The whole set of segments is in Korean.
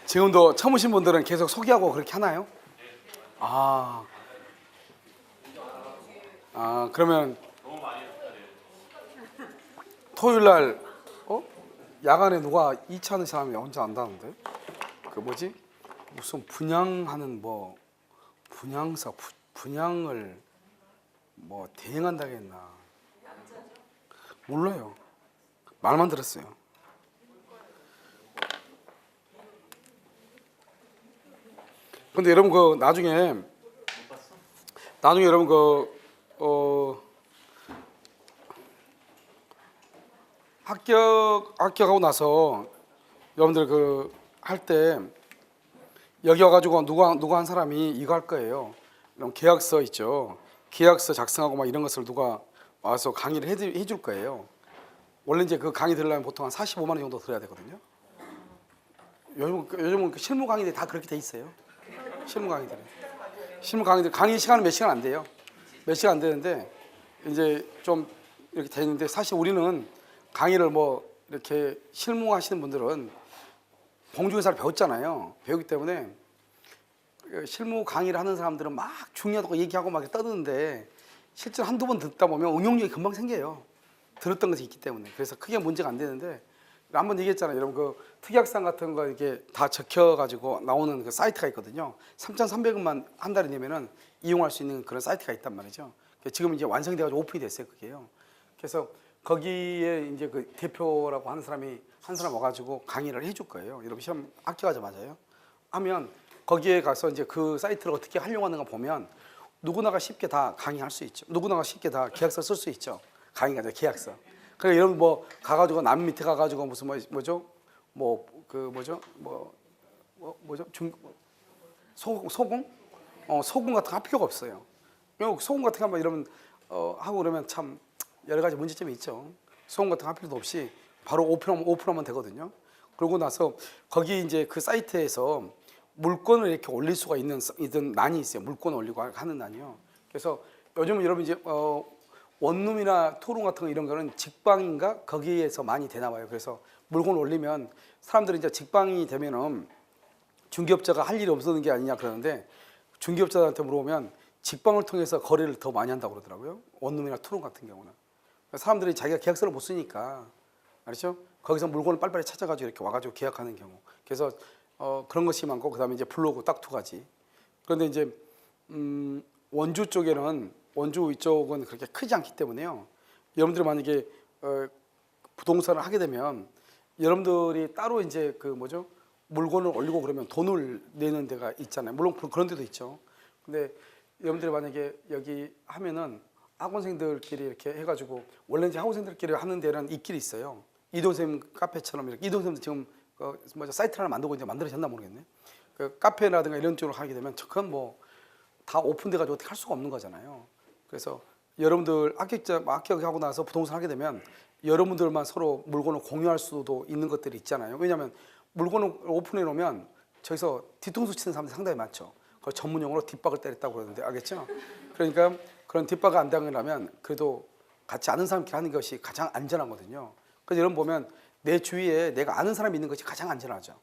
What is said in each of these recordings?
지금도 처음 오신 분들은 계속 소개하고 그렇게 하나요? 아, 그러면 토요일 날 야간에 누가 2차 하는 사람이 혼자 안다는데? 그 뭐지? 무슨 분양하는 뭐 분양사 분양을 뭐 대행한다고 했나? 몰라요. 말만 들었어요. 근데 여러분 그 나중에 여러분 합격하고 나서 여러분들 그 할 때 여기 와가지고 누가 한 사람이 이거 할 거예요. 그럼 계약서 있죠. 계약서 작성하고 막 이런 것을 누가 와서 강의를 해줄 거예요. 원래 이제 그 강의 들으려면 보통 한 45만 원 정도 들어야 되거든요. 요즘은 그 실무 강의들이 다 그렇게 돼 있어요. 실무 강의들 강의 시간은 몇 시간 안 돼요. 몇 시간 안 되는데 이제 좀 이렇게 돼 있는데 사실 우리는 강의를 뭐 이렇게 실무하시는 분들은 공중회사를 배웠잖아요. 배우기 때문에 실무 강의를 하는 사람들은 막 중요하다고 얘기하고 막 떠드는데 실제로 한두 번 듣다 보면 응용력이 금방 생겨요. 들었던 것이 있기 때문에. 그래서 크게 문제가 안 되는데 한번 얘기했잖아요. 여러분 그 특약상 같은 거 이렇게 다 적혀가지고 나오는 그 사이트가 있거든요. 3,300원만 한 달에 내면은 이용할 수 있는 그런 사이트가 있단 말이죠. 지금 이제 완성돼가지고 오픈이 됐어요, 그게요. 그래서 거기에 이제 그 대표라고 하는 사람이 한 사람 와가지고 강의를 해줄 거예요. 여러분 시험 합격하자마자요. 하면 거기에 가서 이제 그 사이트를 어떻게 활용하는가 보면 누구나가 쉽게 다 강의할 수 있죠. 누구나가 쉽게 다 계약서 쓸 수 있죠. 강의가 아니라 계약서. 그래 여러분 뭐 가가지고 남 밑에 가가지고 무슨 뭐죠? 뭐 그 뭐죠? 뭐죠? 소공? 소공 같은 거 할 필요가 없어요. 소공 같은 거 한번 이러면 하고 그러면 참 여러 가지 문제점이 있죠. 소공 같은 거 할 필요도 없이 바로 오픈하면 되거든요. 그러고 나서 거기 이제 그 사이트에서 물건을 이렇게 올릴 수가 있는 난이 있어요. 물건 올리고 하는 난이요. 그래서 요즘 여러분 이제 원룸이나 토룸 같은 거 이런 거는 직방인가 거기에서 많이 되나 봐요. 그래서 물건 올리면 사람들이 이제 직방이 되면은 중개업자가 할 일이 없어지는 게 아니냐 그러는데 중개업자한테 물어보면 직방을 통해서 거래를 더 많이 한다고 그러더라고요. 원룸이나 토룸 같은 경우는 사람들이 자기가 계약서를 못 쓰니까 알죠? 거기서 물건을 빨리빨리 찾아가지고 이렇게 와가지고 계약하는 경우. 그래서 그런 것이 많고 그다음에 이제 블로그 딱 두 가지. 그런데 이제 원주 쪽에는 원주 이쪽은 그렇게 크지 않기 때문에요. 여러분들이 만약에 부동산을 하게 되면 여러분들이 따로 이제 그 뭐죠? 물건을 올리고 그러면 돈을 내는 데가 있잖아요. 물론 그런 데도 있죠. 근데 여러분들이 만약에 여기 하면은 학원생들끼리 이렇게 해가지고 원래 이제 학원생들끼리 하는 데는 있길이 있어요. 이동쌤 카페처럼 이렇게 이동쌤도 지금 뭐죠 사이트 하나 만들고 이제 만들어졌나 모르겠네. 그 카페라든가 이런 쪽으로 하게 되면 그건 뭐 다 오픈돼가지고 어떻게 할 수가 없는 거잖아요. 그래서 여러분들 합격하고 나서 부동산 하게 되면 여러분들만 서로 물건을 공유할 수도 있는 것들이 있잖아요. 왜냐하면 물건을 오픈해 놓으면 저기서 뒤통수 치는 사람들이 상당히 많죠. 그 전문용어로 뒷박을 때렸다고 그러는데 알겠죠? 그러니까 그런 뒷박을 안 당하려면 그래도 같이 아는 사람끼리 하는 것이 가장 안전하거든요. 그래서 여러분 보면 내 주위에 내가 아는 사람이 있는 것이 가장 안전하죠.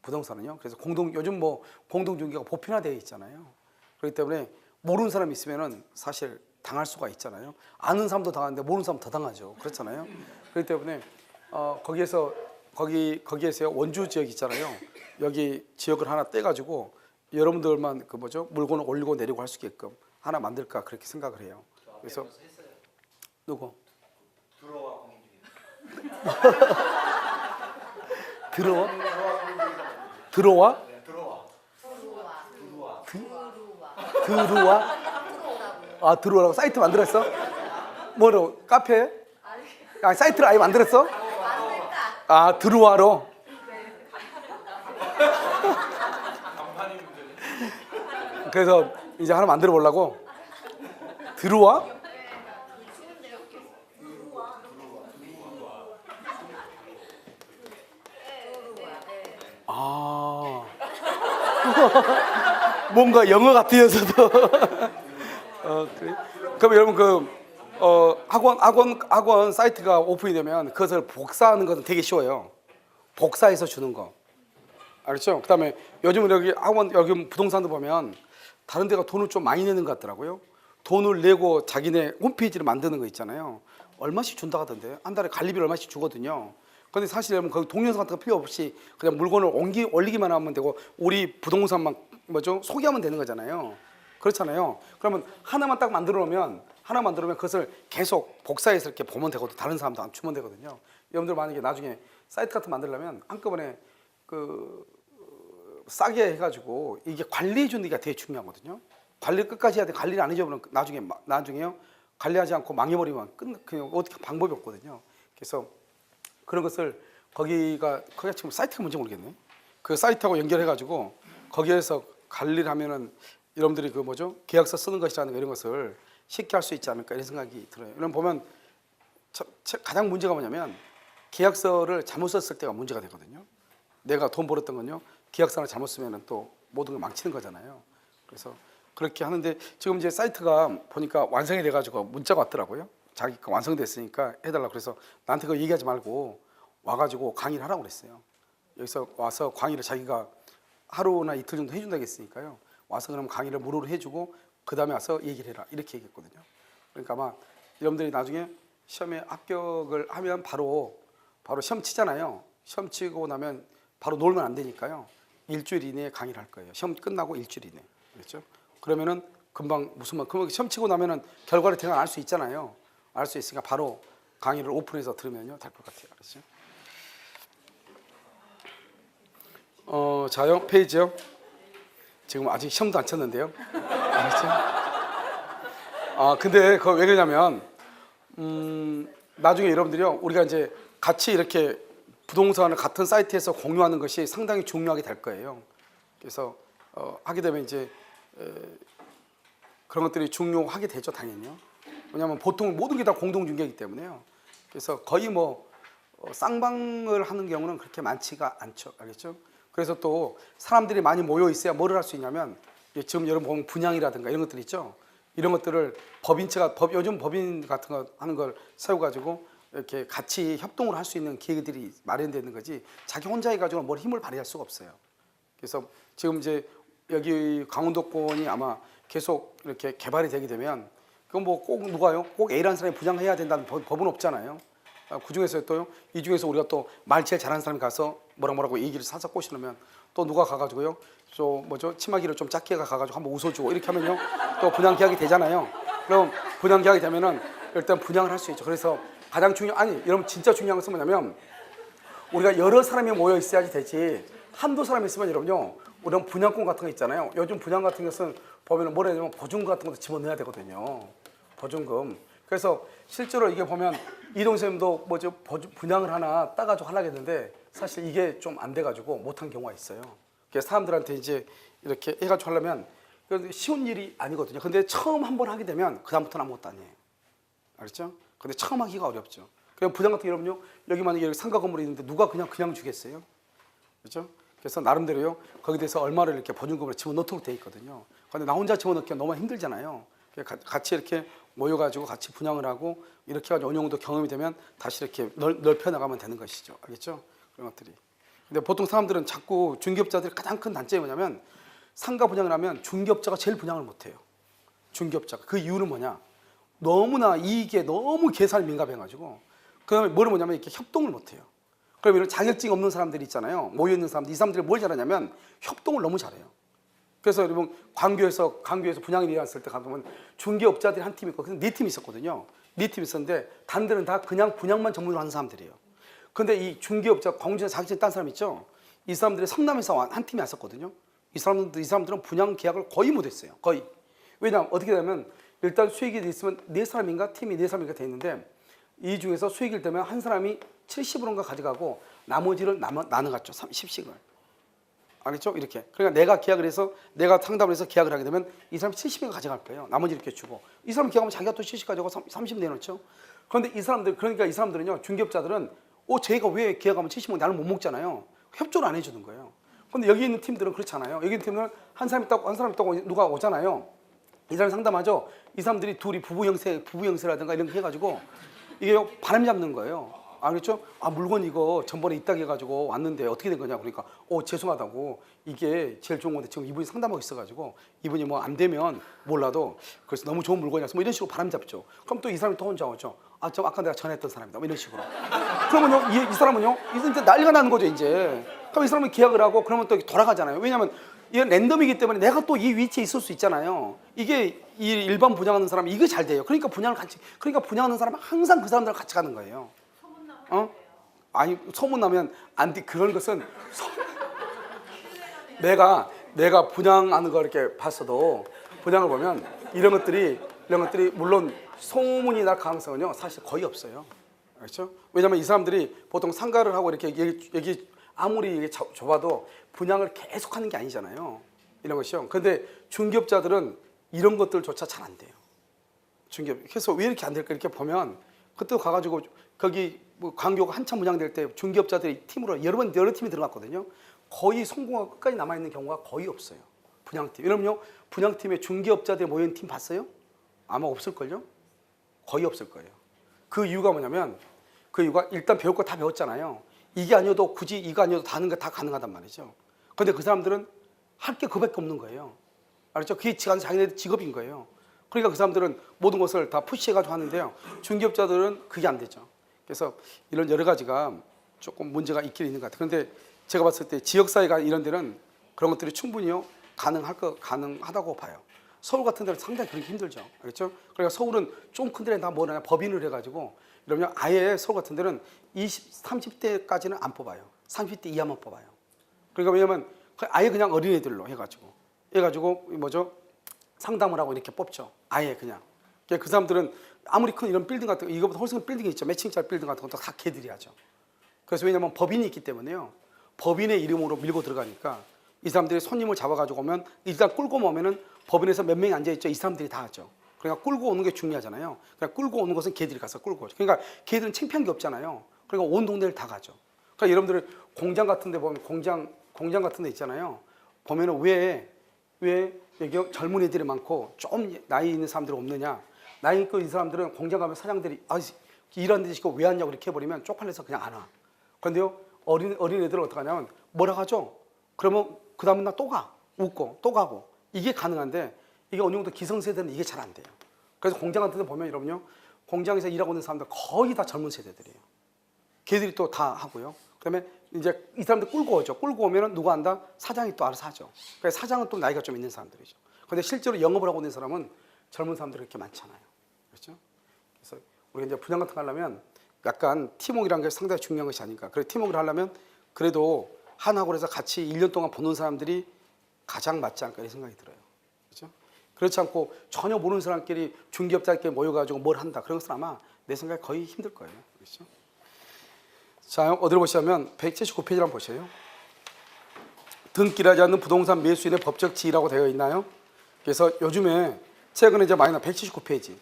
부동산은요. 그래서 요즘 뭐 공동중개가 보편화되어 있잖아요. 그렇기 때문에 모르는 사람이 있으면은 사실 당할 수가 있잖아요. 아는 사람도 당하는데 모르는 사람 더 당하죠. 그렇잖아요. 그렇기 때문에 거기에서요 원주 지역 있잖아요. 여기 지역을 하나 떼가지고 여러분들만 그 뭐죠 물건을 올리고 내리고 할 수 있게끔 하나 만들까 그렇게 생각을 해요. 그래서 누구? 들어와 공인 중이에요. 들어와? 들어와라고 사이트 만들었어? 뭐로? 카페? 아니 사이트를 아예 만들었어? 들어와로? 그래서 이제 하나 만들어 보려고. 들어와? 뭔가 영어 같으면서도 그래. 그럼 여러분 그 학원 사이트가 오픈이 되면 그것을 복사하는 것은 되게 쉬워요. 복사해서 주는 거. 알겠죠? 그다음에 요즘은 여기 학원 여기 부동산도 보면 다른 데가 돈을 좀 많이 내는 것 같더라고요. 돈을 내고 자기네 홈페이지를 만드는 거 있잖아요. 얼마씩 준다 하던데 한 달에 관리비를 얼마씩 주거든요. 근데 사실 여러분 거기 동영상 같은 거 필요 없이 그냥 물건을 올리기만 하면 되고 우리 부동산만 뭐죠 소개하면 되는 거잖아요. 그렇잖아요. 그러면 하나만 딱 만들어 놓으면 그것을 계속 복사해서 이렇게 보면 되거든. 다른 사람도 안 주면 되거든요. 여러분들 만약에 나중에 사이트 같은 거 만들려면 한꺼번에 그 싸게 해가지고 이게 관리해 주는 게 되게 중요하거든요. 관리 끝까지 해야 돼. 관리를 안 해줘버리면 나중에요 관리하지 않고 망해버리면 그냥 어떻게 방법이 없거든요. 그래서 그런 것을 거기가 지금 사이트가 뭔지 모르겠네. 그 사이트하고 연결해가지고 거기에서 관리를 하면은 여러분들이 그 뭐죠 계약서 쓰는 것이라는 이런 것을 쉽게 할 수 있지 않을까 이런 생각이 들어요. 여러분 보면 가장 문제가 뭐냐면 계약서를 잘못 썼을 때가 문제가 되거든요. 내가 돈 벌었던 건요 계약서를 잘못 쓰면은 또 모든 걸 망치는 거잖아요. 그래서 그렇게 하는데 지금 이제 사이트가 보니까 완성이 돼가지고 문자가 왔더라고요. 자기가 완성됐으니까 해달라고. 그래서 나한테 그거 얘기하지 말고 와가지고 강의를 하라고 그랬어요. 여기서 와서 강의를 자기가 하루나 이틀 정도 해준다고 했으니까요. 와서 그럼 강의를 무료로 해주고 그 다음에 와서 얘기를 해라 이렇게 얘기했거든요. 그러니까 아마 여러분들이 나중에 시험에 합격을 하면 바로 시험 치잖아요. 시험 치고 나면 바로 놀면 안 되니까요. 일주일 이내에 강의를 할 거예요. 시험 끝나고 일주일 이내. 그렇죠? 그러면은 금방 무슨 말 그러면 시험 치고 나면은 결과를 대강 알 수 있잖아요. 알 수 있으니까 바로 강의를 오픈해서 들으면요 될 것 같아요. 그렇죠? 자요 페이지요. 지금 아직 시험도 안 쳤는데요. 알겠죠? 근데 그거 왜 그러냐면 나중에 여러분들이요 우리가 이제 같이 이렇게 부동산을 같은 사이트에서 공유하는 것이 상당히 중요하게 될 거예요. 그래서 하게 되면 이제 그런 것들이 중요하게 되죠, 당연히요. 왜냐하면 보통 모든 게 다 공동 중개이기 때문에요. 그래서 거의 뭐 쌍방을 하는 경우는 그렇게 많지가 않죠, 알겠죠? 그래서 또 사람들이 많이 모여 있어야 뭐를 할 수 있냐면 지금 여러분 보면 분양이라든가 이런 것들 있죠. 이런 것들을 요즘 법인 같은 거 하는 걸 세워가지고 이렇게 같이 협동을 할 수 있는 기회들이 마련되는 거지 자기 혼자 해가지고 뭘 힘을 발휘할 수가 없어요. 그래서 지금 이제 여기 강원도권이 아마 계속 이렇게 개발이 되게 되면 그건 뭐 꼭 누가요? 꼭 A라는 사람이 분양해야 된다는 법은 없잖아요. 그 중에서 또요, 이 중에서 우리가 또 말 제일 잘하는 사람이 가서 뭐라고 얘기를 사서 꼬시면 또 누가 가가지고요, 치마기를 좀 작게 가가지고 한번 웃어주고 이렇게 하면요, 또 분양 계약이 되잖아요. 그럼 분양 계약이 되면은 일단 분양을 할 수 있죠. 그래서 가장 여러분 진짜 중요한 것은 뭐냐면 우리가 여러 사람이 모여 있어야지 되지 한두 사람이 있으면 여러분요, 우리는 분양권 같은 거 있잖아요. 요즘 분양 같은 것은 보면은 뭐라 해야 되냐면 보증금 같은 것도 집어넣어야 되거든요. 보증금. 그래서 실제로 이게 보면 이동 선생님도 분양을 하나 따가지고 하려고 했는데 사실 이게 좀 안 돼가지고 못한 경우가 있어요. 그래서 사람들한테 이제 이렇게 해가지고 하려면 쉬운 일이 아니거든요. 근데 처음 한번 하게 되면 그다음부터는 아무것도 아니에요. 알겠죠? 근데 처음 하기가 어렵죠. 그냥 분양 같은 경우는요, 여기 만약에 여기 상가 건물이 있는데 누가 그냥 주겠어요? 그렇죠? 그래서 나름대로요, 거기에 대해서 얼마를 이렇게 보증금을 집어넣도록 돼 있거든요. 근데 나 혼자 집어넣기가 너무 힘들잖아요. 같이 이렇게 모여가지고 같이 분양을 하고 이렇게 해가지고 어느 정도 경험이 되면 다시 이렇게 넓혀 나가면 되는 것이죠. 알겠죠? 그런 것들이. 근데 보통 사람들은 자꾸 중개업자들의 가장 큰 단점이 뭐냐면 상가 분양을 하면 중개업자가 제일 분양을 못해요. 중개업자가. 그 이유는 뭐냐? 너무나 이익에 너무 계산이 민감해가지고 그다음에 뭐냐면 이렇게 협동을 못해요. 그럼 이런 자격증 없는 사람들이 있잖아요. 모여 있는 사람들, 이 사람들이 뭘 잘하냐면 협동을 너무 잘해요. 그래서 여러분 광교에서 분양이 일어났을 때 가보면 중개업자들이 한 팀이 있고 네 팀이 있었거든요. 네 팀이 있었는데 단들은 다 그냥 분양만 전문으로 하는 사람들이에요. 근데 이 중개업자 광주에서 자격증 딴 사람 있죠. 이 사람들이 성남에서 한 팀이 왔었거든요. 이 사람들은 분양 계약을 거의 못했어요. 거의. 왜냐하면 어떻게 되면 일단 수익이 있으면 네 사람인가 팀이 네 사람인가 돼 있는데 이 중에서 수익일 때면 한 사람이 70%인가 가져가고 나머지를 나눠갔죠. 10씩을. 알겠죠? 이렇게. 그러니까 내가 상담을 해서 계약을 하게 되면 이 사람이 70을 가져갈 거예요. 나머지 이렇게 주고. 이 사람 계약하면 자기가 또 70 가져가고 30 내놓죠. 그런데 이 사람들은요, 중개업자들은 저희가 왜 계약하면 70원 나는 못 먹잖아요. 협조를 안 해주는 거예요. 근데 여기 있는 팀들은 그렇잖아요. 여기 있는 팀들은 한 사람 있다고 누가 오잖아요. 이 사람이 상담하죠. 이 사람들이 둘이 부부 형세라든가 이런 거 해가지고 이게 바람 잡는 거예요. 그렇죠? 물건 이거 전번에 있다고 해가지고 왔는데 어떻게 된 거냐 그러니까 죄송하다고 이게 제일 좋은 건데 지금 이분이 상담하고 있어가지고 이분이 뭐 안 되면 몰라도 그래서 너무 좋은 물건이라서 뭐 이런 식으로 바람 잡죠. 그럼 또 이 사람이 또 혼자 오죠. 저 아까 내가 전했던 사람이다. 뭐 이런 식으로. 그러면요 이 사람은요 이제 난리가 나는 거죠 이제. 그럼 이 사람은 계약을 하고 그러면 또 돌아가잖아요. 왜냐하면 이게 랜덤이기 때문에 내가 또 이 위치에 있을 수 있잖아요. 이게 이 일반 분양하는 사람이 이게 잘 돼요. 그러니까 분양하는 사람은 항상 그 사람들과 같이 가는 거예요. 아니 소문나면 안 돼. 그런 것은 내가 분양하는 거 이렇게 봤어도 분양을 보면 이런 것들이 물론 소문이 날 가능성은요 사실 거의 없어요. 그렇죠? 왜냐하면 이 사람들이 보통 상가를 하고 이렇게 여기 아무리 좁아도 분양을 계속하는 게 아니잖아요. 이런 것이요. 그런데 중개업자들은 이런 것들조차 잘 안 돼요. 그래서 왜 이렇게 안 될까 이렇게 보면 그때 가가지고 거기 뭐 광교가 한참 분양될 때 중개업자들이 팀으로 여러 팀이 들어갔거든요. 거의 성공하고 끝까지 남아있는 경우가 거의 없어요. 분양팀. 왜냐면요 분양팀에 중개업자들이 모인 팀 봤어요? 아마 없을걸요? 거의 없을 거예요. 그 이유가 뭐냐면 그 이유가 일단 배울 거 다 배웠잖아요. 이게 아니어도 굳이 이거 아니어도 다 하는 게 다 가능하단 말이죠. 그런데 그 사람들은 할 게 그밖에 없는 거예요. 알았죠? 그게 자기네 직업인 거예요. 그러니까 그 사람들은 모든 것을 다 푸시해가지고 하는데요. 중개업자들은 그게 안 되죠. 그래서 이런 여러 가지가 조금 문제가 있긴 있는 것 같아요. 그런데 제가 봤을 때 지역사회가 이런 데는 그런 것들이 충분히요 가능하다고 봐요. 서울 같은 데는 상당히 그렇게 힘들죠. 그렇죠? 그러니까 서울은 좀 큰 데는 다 뭐냐 법인을 해가지고 이러면 아예 서울 같은 데는 30대까지는 안 뽑아요. 30대 이하만 뽑아요. 그러니까 왜냐면 아예 그냥 어린애들로 해가지고 뭐죠? 상담을 하고 이렇게 뽑죠. 아예 그냥. 그 사람들은 아무리 큰 이런 빌딩 같은 거 이거보다 훨씬 큰 빌딩이 있죠. 몇 층짜리 빌딩 같은 것도 다 걔들이 하죠. 그래서 왜냐면 법인이 있기 때문에요. 법인의 이름으로 밀고 들어가니까 이 사람들이 손님을 잡아가지고 오면 일단 끌고 오면은 법인에서 몇 명이 앉아있죠. 이 사람들이 다 하죠. 그러니까 끌고 오는 게 중요하잖아요. 그러니까 끌고 오는 것은 걔들이 가서 끌고 오죠. 그러니까 걔들은 창피한 게 없잖아요. 그러니까 온 동네를 다 가죠. 그러니까 여러분들이 공장 같은 데 보면 공장 같은 데 있잖아요. 보면은 왜 여기 젊은 애들이 많고 좀 나이 있는 사람들이 없느냐. 나이 있고 이 사람들은 공장 가면 사장들이 일하는 데 시고 왜 왔냐고 이렇게 해버리면 쪽팔려서 그냥 안 와. 그런데요 어린 애들은 어떡하냐면 뭐라 하죠? 그러면 그 다음에 나 또 가. 웃고 또 가고. 이게 가능한데 이게 어느 정도 기성세대는 이게 잘 안 돼요. 그래서 공장 같은 데 보면 여러분요 공장에서 일하고 있는 사람들 거의 다 젊은 세대들이에요. 걔들이 또 다 하고요. 그다음에 이제 이 사람들 끌고 오죠. 끌고 오면은 누가 한다? 사장이 또 알아서 하죠. 그래서 사장은 또 나이가 좀 있는 사람들이죠. 그런데 실제로 영업을 하고 있는 사람은 젊은 사람들이 그렇게 많잖아요. 그렇죠? 그래서 우리가 이제 분양 같은 거 하려면 약간 팀워크라는 게 상당히 중요한 것이 아닐까. 그래서 팀워크를 하려면 그래도 한 학원에서 같이 1년 동안 보는 사람들이 가장 맞지 않을까 이런 생각이 들어요. 그렇죠? 그렇지 않고 전혀 모르는 사람끼리 중개업자끼리 모여가지고 뭘 한다. 그런 것은 아마 내 생각에 거의 힘들 거예요. 그렇죠? 자, 어디를 보시면 179페이지를 한번 보세요. 등기하지 않는 부동산 매수인의 법적 지위라고 되어 있나요? 그래서 요즘에 최근에 이제 많이 나 179페이지.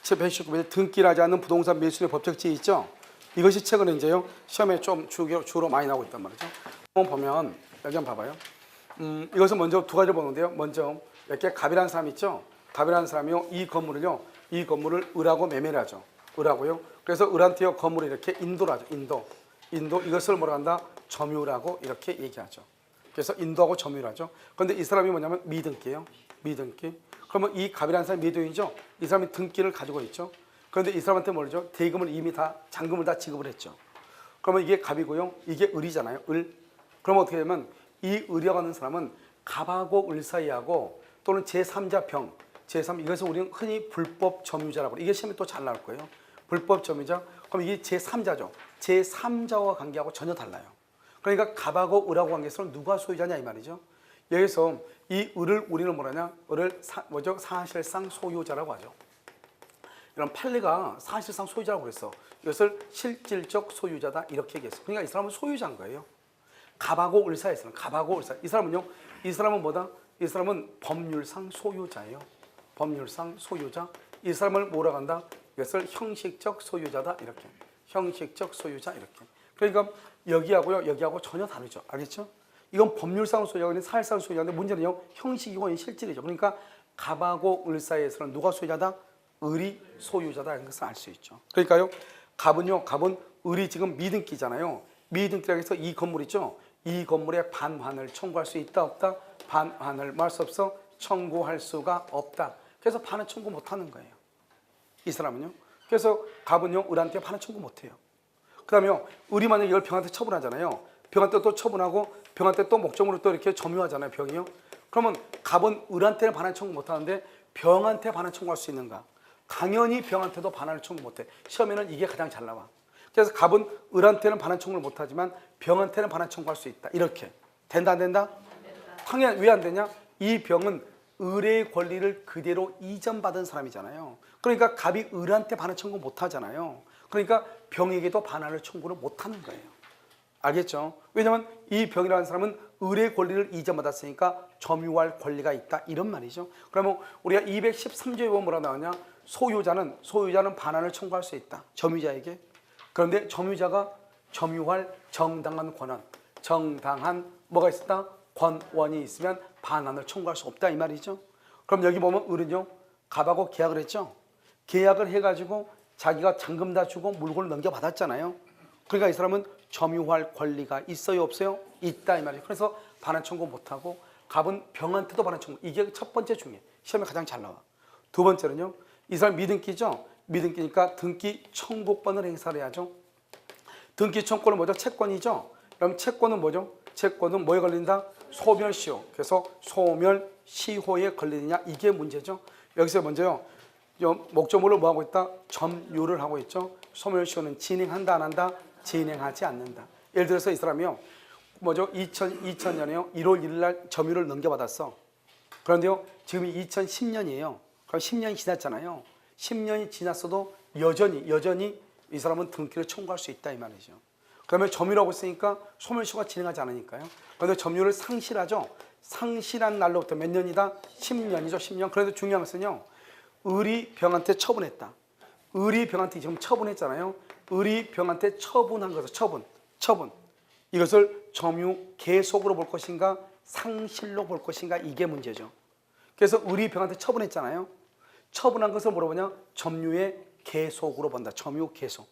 179페이지 등기하지 않는 부동산 매수인의 법적 지위 있죠? 이것이 최근에 이제요 시험에 좀 주로 많이 나오고 있단 말이죠. 한번 보면 여기 한번 봐봐요. 이것은 먼저 두 가지를 보는데요. 먼저 이렇게 갑이라는 사람이 있죠. 갑이라는 사람이요 이 건물을 을하고 매매를 하죠. 을하고요. 그래서 을한테요 건물을 이렇게 인도를 하죠. 인도 이것을 뭐라 한다? 점유라고 이렇게 얘기하죠. 그래서 인도하고 점유를 하죠. 그런데 이 사람이 뭐냐면 미등기예요. 미등기. 그러면 이 갑이라는 사람이 미등이죠. 이 사람이 등기를 가지고 있죠. 그런데 이 사람한테 뭐죠? 대금을 이미 다 잔금을 다 지급을 했죠. 그러면 이게 갑이고요. 이게 을이잖아요. 을. 그러면 어떻게 되면 이 을이라고 하는 사람은 갑하고 을 사이하고 또는 제3자 병, 이것을 우리는 흔히 불법 점유자라고 이게 시험에 또 잘 나올 거예요. 불법 점유자. 그럼 이게 제3자죠. 제3자와 관계하고 전혀 달라요. 그러니까 갑하고 을하고 관계에서는 누가 소유자냐 이 말이죠. 여기서 이 을을 우리는 뭐라냐? 을을 사실상 소유자라고 하죠. 이런 판례가 사실상 소유자라고 그랬어. 이것을 실질적 소유자다 이렇게 얘기했어. 그러니까 이 사람은 소유자인 거예요. 갑하고 을 사이에서는 갑하고 을 사이. 이 사람은 뭐다? 이 사람은 법률상 소유자예요. 법률상 소유자. 이 사람을 뭐라고 한다? 이것을 형식적 소유자다 이렇게. 형식적 소유자 이렇게. 그러니까 여기하고 전혀 다르죠. 알겠죠? 이건 법률상 소유자가 아닌 사실상 소유자인데 문제는요 형식이고 실질이죠. 그러니까 갑하고 을 사이에서는 누가 소유자다? 을이 소유자다 이런 것을 알 수 있죠. 그러니까요 갑은 을이 지금 미등기잖아요. 미등기라고 해서 이 건물 있죠. 이 건물에 반환을 청구할 수 있다 없다? 반환을 뭐 할 수 없어? 청구할 수가 없다. 그래서 반환 청구 못하는 거예요. 이 사람은요. 그래서 갑은요 을한테 반환 청구 못해요. 그 다음에 을이 만약에 이걸 병한테 처분하잖아요. 병한테 또 처분하고 병한테 또 목적으로 또 이렇게 점유하잖아요. 병이요. 그러면 갑은 을한테는 반환 청구 못하는데 병한테 반환 청구할 수 있는가? 당연히 병한테도 반환을 청구 못해. 시험에는 이게 가장 잘 나와. 그래서 갑은 을한테는 반환 청구를 못하지만 병한테는 반환 청구할 수 있다. 이렇게 된다 안 된다? 당연히 왜 안 되냐? 이 병은 을의 권리를 그대로 이전받은 사람이잖아요. 그러니까 갑이 을한테 반환 청구 못하잖아요. 그러니까 병에게도 반환을 청구를 못하는 거예요. 알겠죠? 왜냐하면 이 병이라는 사람은 을의 권리를 이전받았으니까 점유할 권리가 있다 이런 말이죠. 그러면 우리가 213조에 보면 뭐라 나오냐? 소유자는 반환을 청구할 수 있다. 점유자에게. 그런데 점유자가 점유할 정당한 권한, 정당한 뭐가 있었다? 권원이 있으면 반환을 청구할 수 없다 이 말이죠. 그럼 여기 보면 을은요 갑하고 계약을 했죠. 계약을 해가지고 자기가 잔금 다 주고 물건을 넘겨받았잖아요. 그러니까 이 사람은 점유할 권리가 있어요 없어요? 있다 이 말이에요. 그래서 반환 청구 못하고 갑은 병한테도 반환 청구. 이게 첫 번째 중에 시험에 가장 잘 나와. 두 번째는요 이 사람 미등기죠. 미등기니까 등기 청구권을 행사를 해야죠. 등기 청구권은 뭐죠? 채권이죠. 그럼 채권은 뭐죠? 채권은 뭐에 걸린다? 소멸시효. 그래서 소멸시효에 걸리느냐 이게 문제죠. 여기서 먼저요 목적물을 뭐 하고 있다? 점유를 하고 있죠. 소멸시효는 진행한다 안 한다? 진행하지 않는다. 예를 들어서 이 사람이요 뭐죠? 2000년에요 1월 1일 날 점유를 넘겨받았어. 그런데요 지금이 2010년이에요. 그럼 10년이 지났잖아요. 10년이 지났어도 여전히 이 사람은 등기를 청구할 수 있다 이 말이죠. 그러면 점유라고 했으니까 소멸시효가 진행하지 않으니까요. 그런데 점유를 상실하죠. 상실한 날로부터 몇 년이다? 10년이죠. 10년. 그런데 중요한 것은요. 을이 병한테 처분했다. 을이 병한테 지금 처분했잖아요. 을이 병한테 처분한 것을 처분. 이것을 점유 계속으로 볼 것인가 상실로 볼 것인가 이게 문제죠. 그래서 을이 병한테 처분했잖아요. 처분한 것을 뭐라고 하냐? 점유의 계속으로 본다. 점유 계속.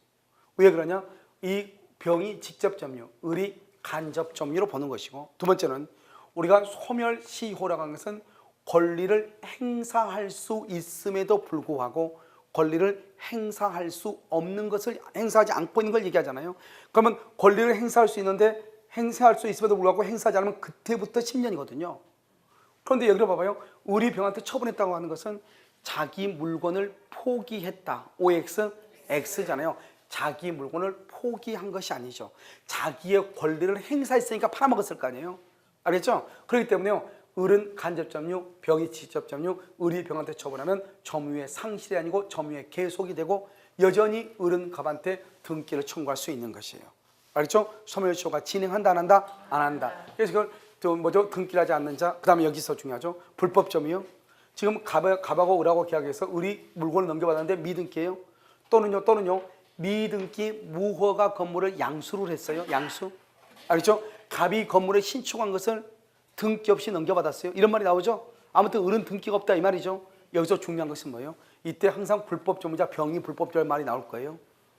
왜 그러냐? 이 병이 직접 점유, 을이 간접 점유로 보는 것이고 두 번째는 우리가 소멸시효라고 하는 것은 권리를 행사할 수 있음에도 불구하고 권리를 행사할 수 없는 것을 행사하지 않고 있는 걸 얘기하잖아요. 그러면 권리를 행사할 수 있는데 행사할 수 있음에도 불구하고 행사하지 않으면 그때부터 10년이거든요. 그런데 여기를 봐봐요. 을이 병한테 처분했다고 하는 것은 자기 물건을 포기했다. OX, X잖아요. 자기 물건을 포기한 것이 아니죠. 자기의 권리를 행사했으니까 팔아먹었을 거 아니에요. 알겠죠? 그렇기 때문에요. 을은 간접 점유, 병이 직접 점유, 을이 병한테 처분하면 점유의 상실이 아니고 점유의 계속이 되고 여전히 을은 갑한테 등기를 청구할 수 있는 것이에요. 알겠죠? 소멸시효가 진행한다 안 한다? 안 한다. 그래서 그걸 또 뭐죠? 등기를 하지 않는 자. 그 다음에 여기서 중요하죠. 불법 점유요. 지금 갑하고 을하고 계약해서 을이 물건을 넘겨받았는데 미등기예요. 또는요. 미등기 무허가 건물을 양수를 했어요. 양수. 알겠죠? 갑이 건물에 신축한 것을 등기 없이 넘겨받았어요. 이런 말이 나오죠. 아무튼 을은 등기가 없다 이 말이죠. 여기서 중요한 것은 뭐예요? 이때 항상 불법 점유자 병이 불법 점유 말이 나올 거예요.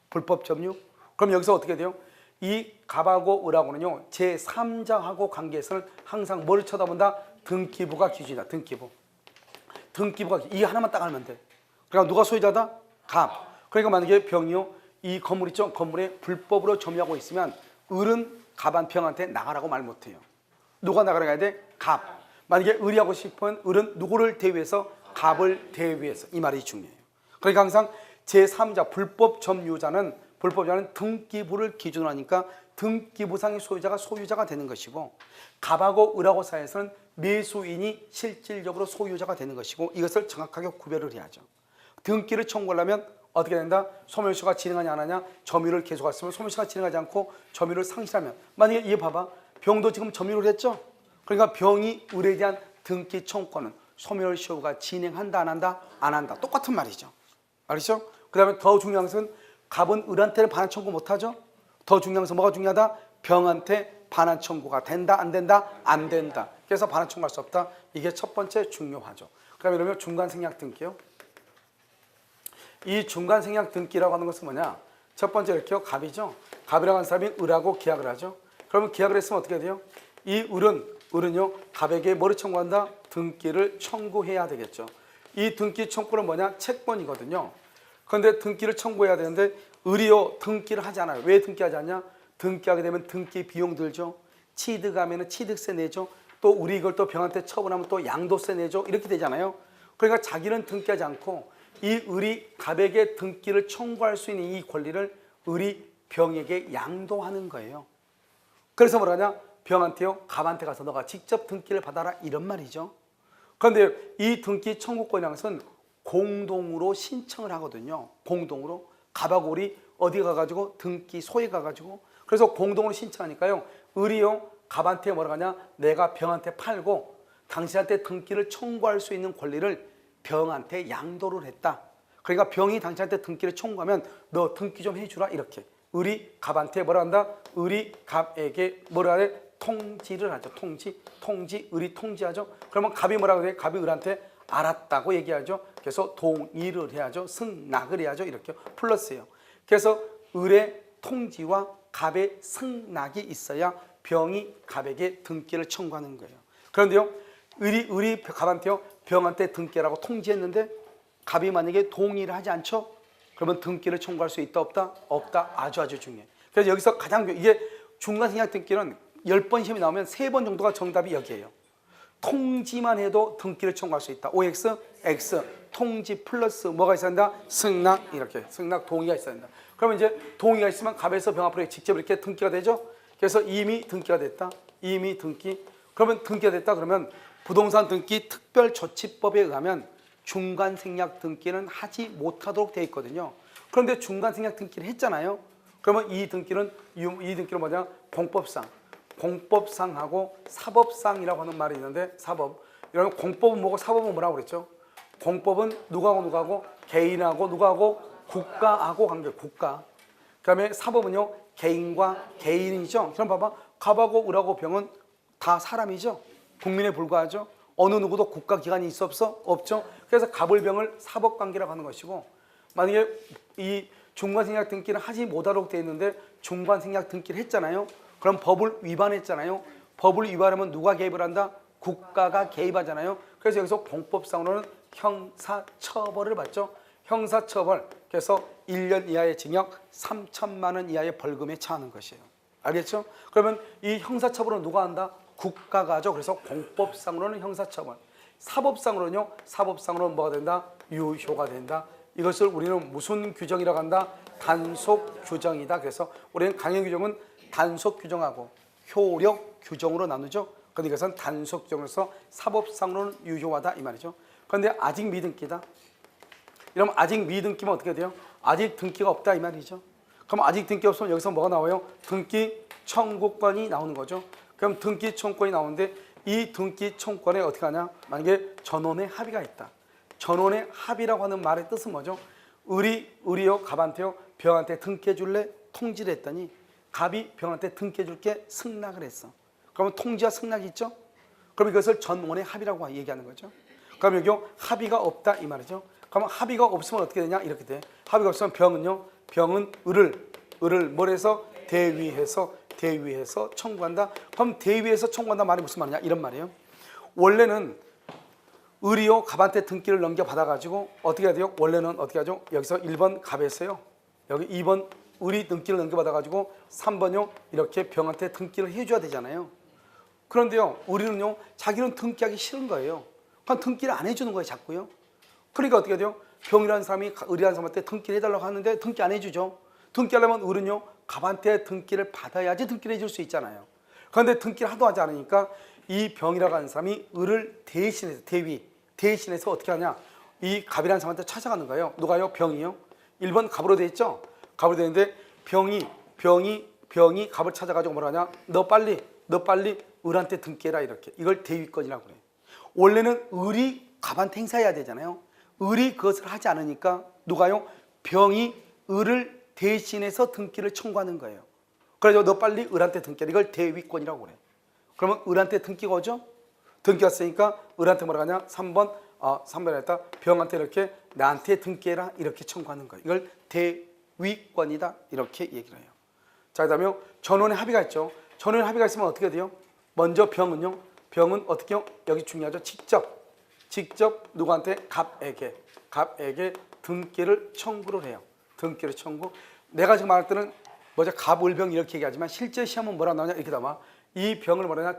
불법 점유. 그럼 여기서 어떻게 돼요? 이 갑하고 을하고는요 제3자하고 관계에서는 항상 뭘 쳐다본다? 등기부가 기준이다. 등기부가 이 하나만 딱 알면 돼. 그러니까 누가 소유자다? 갑. 그러니까 만약에 병이요 이 건물 있죠? 건물에 불법으로 점유하고 있으면 을은 갑한 병한테 나가라고 말 못해요. 누가 나가라 해야 돼? 갑. 만약에 을이 하고 싶은 을은 누구를 대위해서? 갑을 대위해서. 이 말이 중요해요. 그러니까 항상 제3자 불법 점유자는 등기부를 기준으로 하니까 등기부상의 소유자가 되는 것이고 갑하고 을하고 사이에서는 매수인이 실질적으로 소유자가 되는 것이고 이것을 정확하게 구별을 해야죠. 등기를 청구하려면 어떻게 된다? 소멸시효가 진행하냐 안 하냐? 점유를 계속했으면 소멸시효가 진행하지 않고 점유를 상실하면 만약에 이게 봐봐. 병도 지금 점유를 했죠? 그러니까 병이 을에 대한 등기 청구권은 소멸시효가 진행한다 안 한다? 안 한다. 똑같은 말이죠. 알겠죠? 그 다음에 더 중요한 것은 갑은 을한테는 반환 청구 못하죠? 더 중요한 것은 뭐가 중요하다? 병한테 반환 청구가 된다 안 된다? 안 된다. 그래서 반환 청구할 수 없다. 이게 첫 번째 중요하죠. 그 다음에 그러면 중간생략 등기요. 이 중간생략 등기라고 하는 것은 뭐냐? 첫 번째 이렇게요. 갑이죠. 갑이라고 하는 사람이 을하고 계약을 하죠. 그러면 계약을 했으면 어떻게 돼요? 이 을은요. 갑에게 뭐를 청구한다? 등기를 청구해야 되겠죠. 이 등기 청구는 뭐냐? 채권이거든요. 그런데 등기를 청구해야 되는데 을이요. 등기를 하지 않아요. 왜 등기하지 않냐? 등기하게 되면 등기 비용 들죠. 취득하면 취득세 내죠. 또 우리 이걸 또 병한테 처분하면 또 양도세 내죠. 이렇게 되잖아요. 그러니까 자기는 등기하지 않고 이 을이 갑에게 등기를 청구할 수 있는 이 권리를 을이 병에게 양도하는 거예요. 그래서 뭐라냐? 병한테요. 갑한테 가서 너가 직접 등기를 받아라 이런 말이죠. 그런데 이 등기 청구권이라는 것은 공동으로 신청을 하거든요. 공동으로. 갑하고 을이 어디 가가지고 등기소에 가가지고 그래서 공동으로 신청하니까요. 을이요. 갑한테 뭐라 하냐? 내가 병한테 팔고 당신한테 등기를 청구할 수 있는 권리를 병한테 양도를 했다. 그러니까 병이 당신한테 등기를 청구하면 너 등기 좀 해주라 이렇게. 을이 갑한테 뭐라 한다? 을이 갑에게 뭐라 해? 통지를 하죠. 통지, 을이 통지하죠. 그러면 갑이 뭐라 그래? 갑이 을한테 알았다고 얘기하죠. 그래서 동의를 해야죠. 승낙을 해야죠. 이렇게 플러스예요. 그래서 을의 통지와 갑의 승낙이 있어야 병이 갑에게 등기를 청구하는 거예요. 그런데요, 을이 갑한테요, 병한테 등기라고 통지했는데 갑이 만약에 동의를 하지 않죠? 그러면 등기를 청구할 수 있다 없다? 없다. 아주 중요해. 그래서 여기서 가장 이게 중간생략 등기는 10번 시험이 나오면 3번 정도가 정답이 여기에요. 통지만 해도 등기를 청구할 수 있다. OX, X, 통지 플러스 뭐가 있어야 된다? 승낙 이렇게 승낙 동의가 있어야 된다. 그러면 이제 동의가 있으면 갑에서 병 앞으로 직접 이렇게 등기가 되죠. 그래서 이미 등기가 됐다. 이미 등기. 그러면 등기가 됐다. 그러면 부동산 등기 특별조치법에 의하면 중간생략 등기는 하지 못하도록 되어 있거든요. 그런데 중간생략 등기를 했잖아요. 그러면 이 등기는 뭐냐? 공법상하고 사법상이라고 하는 말이 있는데 사법. 이러면 공법은 뭐고 사법은 뭐라고 그랬죠? 공법은 누구하고 개인하고 누구하고 국가하고 관계. 국가. 그다음에 사법은요 개인과 개인이죠. 그럼 봐봐 갑하고 을하고 병은 다 사람이죠. 국민에 불과하죠. 어느 누구도 국가기관이 있어 없어? 없죠. 그래서 갑을병을 사법관계라고 하는 것이고 만약에 이 중간생략 등기를 하지 못하도록 되어 있는데 중간생략 등기를 했잖아요. 그럼 법을 위반했잖아요. 법을 위반하면 누가 개입을 한다? 국가가 개입하잖아요. 그래서 여기서 공법상으로는 형사처벌을 받죠. 형사처벌. 그래서 1년 이하의 징역 3천만 원 이하의 벌금에 처하는 것이에요. 알겠죠? 그러면 이 형사처벌은 누가 한다? 국가가 하죠. 그래서 공법상으로는 형사처벌. 사법상으로는 뭐가 된다? 유효가 된다. 이것을 우리는 무슨 규정이라고 한다? 단속 규정이다. 그래서 우리는 강행 규정은 단속 규정하고 효력 규정으로 나누죠. 그런데 이것은 단속 규정으로서 사법상으로는 유효하다 이 말이죠. 그런데 아직 미등기다. 이러면 아직 미등기면 어떻게 돼요? 아직 등기가 없다 이 말이죠. 그럼 아직 등기 없으면 여기서 뭐가 나와요? 등기 청구권이 나오는 거죠. 그럼 등기 청구권이 나오는데 이 등기 청구권에 어떻게 하냐? 만약에 전원의 합의가 있다. 전원의 합의라고 하는 말의 뜻은 뭐죠? 을이요 갑한테요 병한테 등기해 줄래? 통지를 했더니 갑이 병한테 등기해 줄게 승낙을 했어. 그러면 통지와 승낙이 있죠? 그럼 이것을 전원의 합의라고 얘기하는 거죠. 그럼 여기 합의가 없다 이 말이죠. 그러면 합의가 없으면 어떻게 되냐? 이렇게 돼. 합의가 없으면 병은 을을 뭘 해서 대위해서 청구한다. 그럼 대위해서 청구한다 말이 무슨 말이냐? 이런 말이에요. 원래는 을이요 갑한테 등기를 넘겨받아가지고 어떻게 해야 돼요? 원래는 어떻게 하죠? 여기서 1번 갑에서요. 여기 2번 을이 등기를 넘겨받아가지고 3번요 이렇게 병한테 등기를 해줘야 되잖아요. 그런데요 을이는요 자기는 등기하기 싫은 거예요. 그럼 등기를 안 해주는 거예요 자꾸요. 그러니까 어떻게 돼요? 병이라는 사람이 을이라는 사람한테 등기를 해달라고 하는데 등기 안 해주죠. 등기하려면 을은요 갑한테 등기를 받아야지 등기를 해줄 수 있잖아요. 그런데 등기를 하도 하지 않으니까 이 병이라고 하는 사람이 을을 대신해서 어떻게 하냐? 이 갑이라는 사람한테 찾아가는 거예요. 누가요? 병이요. 1번 갑으로 돼 있죠? 갑으로 돼 있는데 병이 갑을 찾아가지고 뭐라 하냐? 너 빨리 을한테 등기해라 이렇게. 이걸 대위권이라고 그래요. 원래는 을이 갑한테 행사해야 되잖아요. 을이 그것을 하지 않으니까 누가요? 병이 을을 대신해서 등기를 청구하는 거예요. 그래서 너 빨리 을한테 등기해라. 이걸 대위권이라고 그래. 그러면 을한테 등기가 오죠? 등기 왔으니까 을한테 뭐라 하냐? 3번에 했다. 병한테 이렇게 나한테 등기해라 이렇게 청구하는 거예요. 이걸 위권이다 이렇게 얘기를 해요. 자, 그다음에 전원의 합의가 있죠. 전원의 합의가 있으면 어떻게 돼요? 먼저 병은요. 병은 어떻게 해요? 여기 중요하죠. 직접 누구한테? 갑에게 등기를 청구를 해요. 등기를 청구. 내가 지금 말할 때는 뭐죠? 갑을병 이렇게 얘기하지만 실제 시험은 뭐라 나오냐 이렇게 나와. 이 병을 뭐라냐?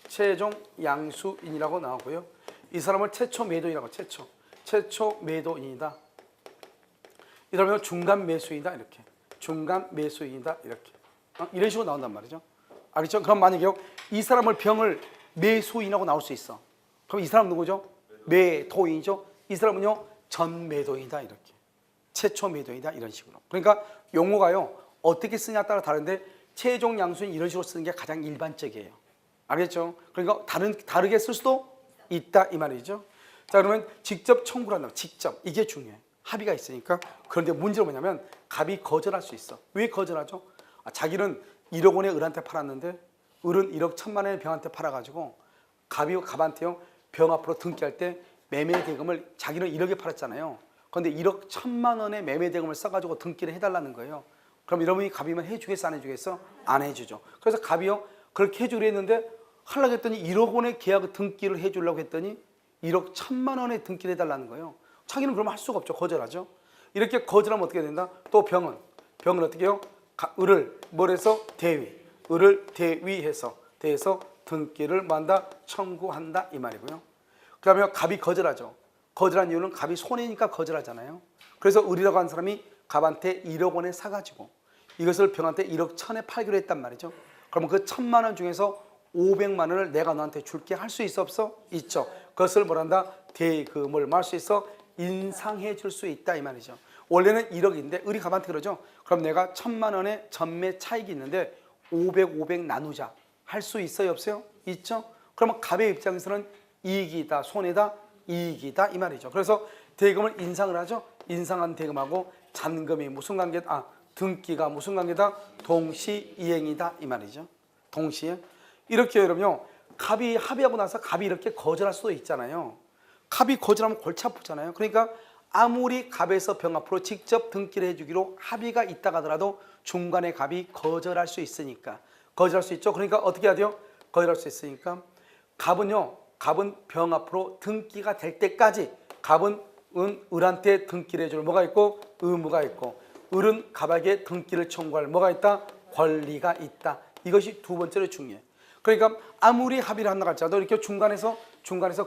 최종양수인이라고 나오고요. 이 사람을 최초 매도인이라고. 최초 매도인이다. 이 사람은 중간 매수인이다 이렇게. 중간 매수인이다 이렇게. 이런 식으로 나온단 말이죠. 알겠죠? 그럼 만약에 이 사람을 병을 매수인하고 나올 수 있어. 그럼 이 사람 누구죠? 매도인이죠. 이 사람은요 전 매도인이다 이렇게. 최초 매도인이다 이런 식으로. 그러니까 용어가요 어떻게 쓰냐에 따라 다른데 최종 양수인 이런 식으로 쓰는 게 가장 일반적이에요. 알겠죠? 그러니까 다르게 쓸 수도 있다 이 말이죠. 자, 그러면 직접 청구를 한다. 직접 이게 중요해. 합의가 있으니까. 그런데 문제는 뭐냐면 갑이 거절할 수 있어. 왜 거절하죠? 자기는 1억 원에 을한테 팔았는데 을은 1억 1천만 원에 병한테 팔아가지고 갑한테요 병 앞으로 등기할 때 매매 대금을 자기는 1억에 팔았잖아요. 그런데 1억 1천만 원의 매매 대금을 써가지고 등기를 해달라는 거예요. 그럼 이러면 갑이면 해주겠어 안 해주겠어? 안 해주죠. 그래서 갑이요 그렇게 해주려 했는데 하려고 했더니 1억 원의 계약 등기를 해주려고 했더니 1억 1천만 원에 등기를 해달라는 거예요. 자기는 그러면 할 수가 없죠. 거절하죠. 이렇게 거절하면 어떻게 된다? 또 병은 어떻게 해요? 을을 뭘 해서? 을을 대위해서 등기를 만다 청구한다 이 말이고요. 그 다음에 갑이 거절하죠. 거절한 이유는 갑이 손해니까 거절하잖아요. 그래서 을이라고 하는 사람이 갑한테 1억 원에 사가지고 이것을 병한테 1억 1천에 팔기로 했단 말이죠. 그러면 그 1천만 원 중에서 500만 원을 내가 너한테 줄게 할 수 있어 없어? 있죠. 그것을 뭐란다? 대금을 말 수 있어? 인상해 줄 수 있다 이 말이죠. 원래는 1억인데 을이 갑한테 그러죠. 그럼 내가 1천만 원의 전매 차익이 있는데 500 나누자. 할 수 있어요 없어요? 있죠. 그러면 갑의 입장에서는 이익이다 손해다? 이익이다 이 말이죠. 그래서 대금을 인상을 하죠. 인상한 대금하고 잔금이 무슨 관계다? 등기가 무슨 관계다? 동시이행이다 이 말이죠. 동시에. 이렇게 여러분요 갑이 합의하고 나서 갑이 이렇게 거절할 수도 있잖아요. 갑이 거절하면 골치 아프잖아요. 그러니까 아무리 갑에서 병 앞으로 직접 등기를 해주기로 합의가 있다가 하더라도 중간에 갑이 거절할 수 있으니까 거절할 수 있죠. 그러니까 어떻게 해야 돼요? 거절할 수 있으니까 갑은 병 앞으로 등기가 될 때까지 갑은 을한테 등기를 해줄 뭐가 있고 의무가 있고 을은 갑에게 등기를 청구할 뭐가 있다? 권리가 있다. 이것이 두 번째로 중요해. 그러니까 아무리 합의를 한다 할지라도 이렇게 중간에서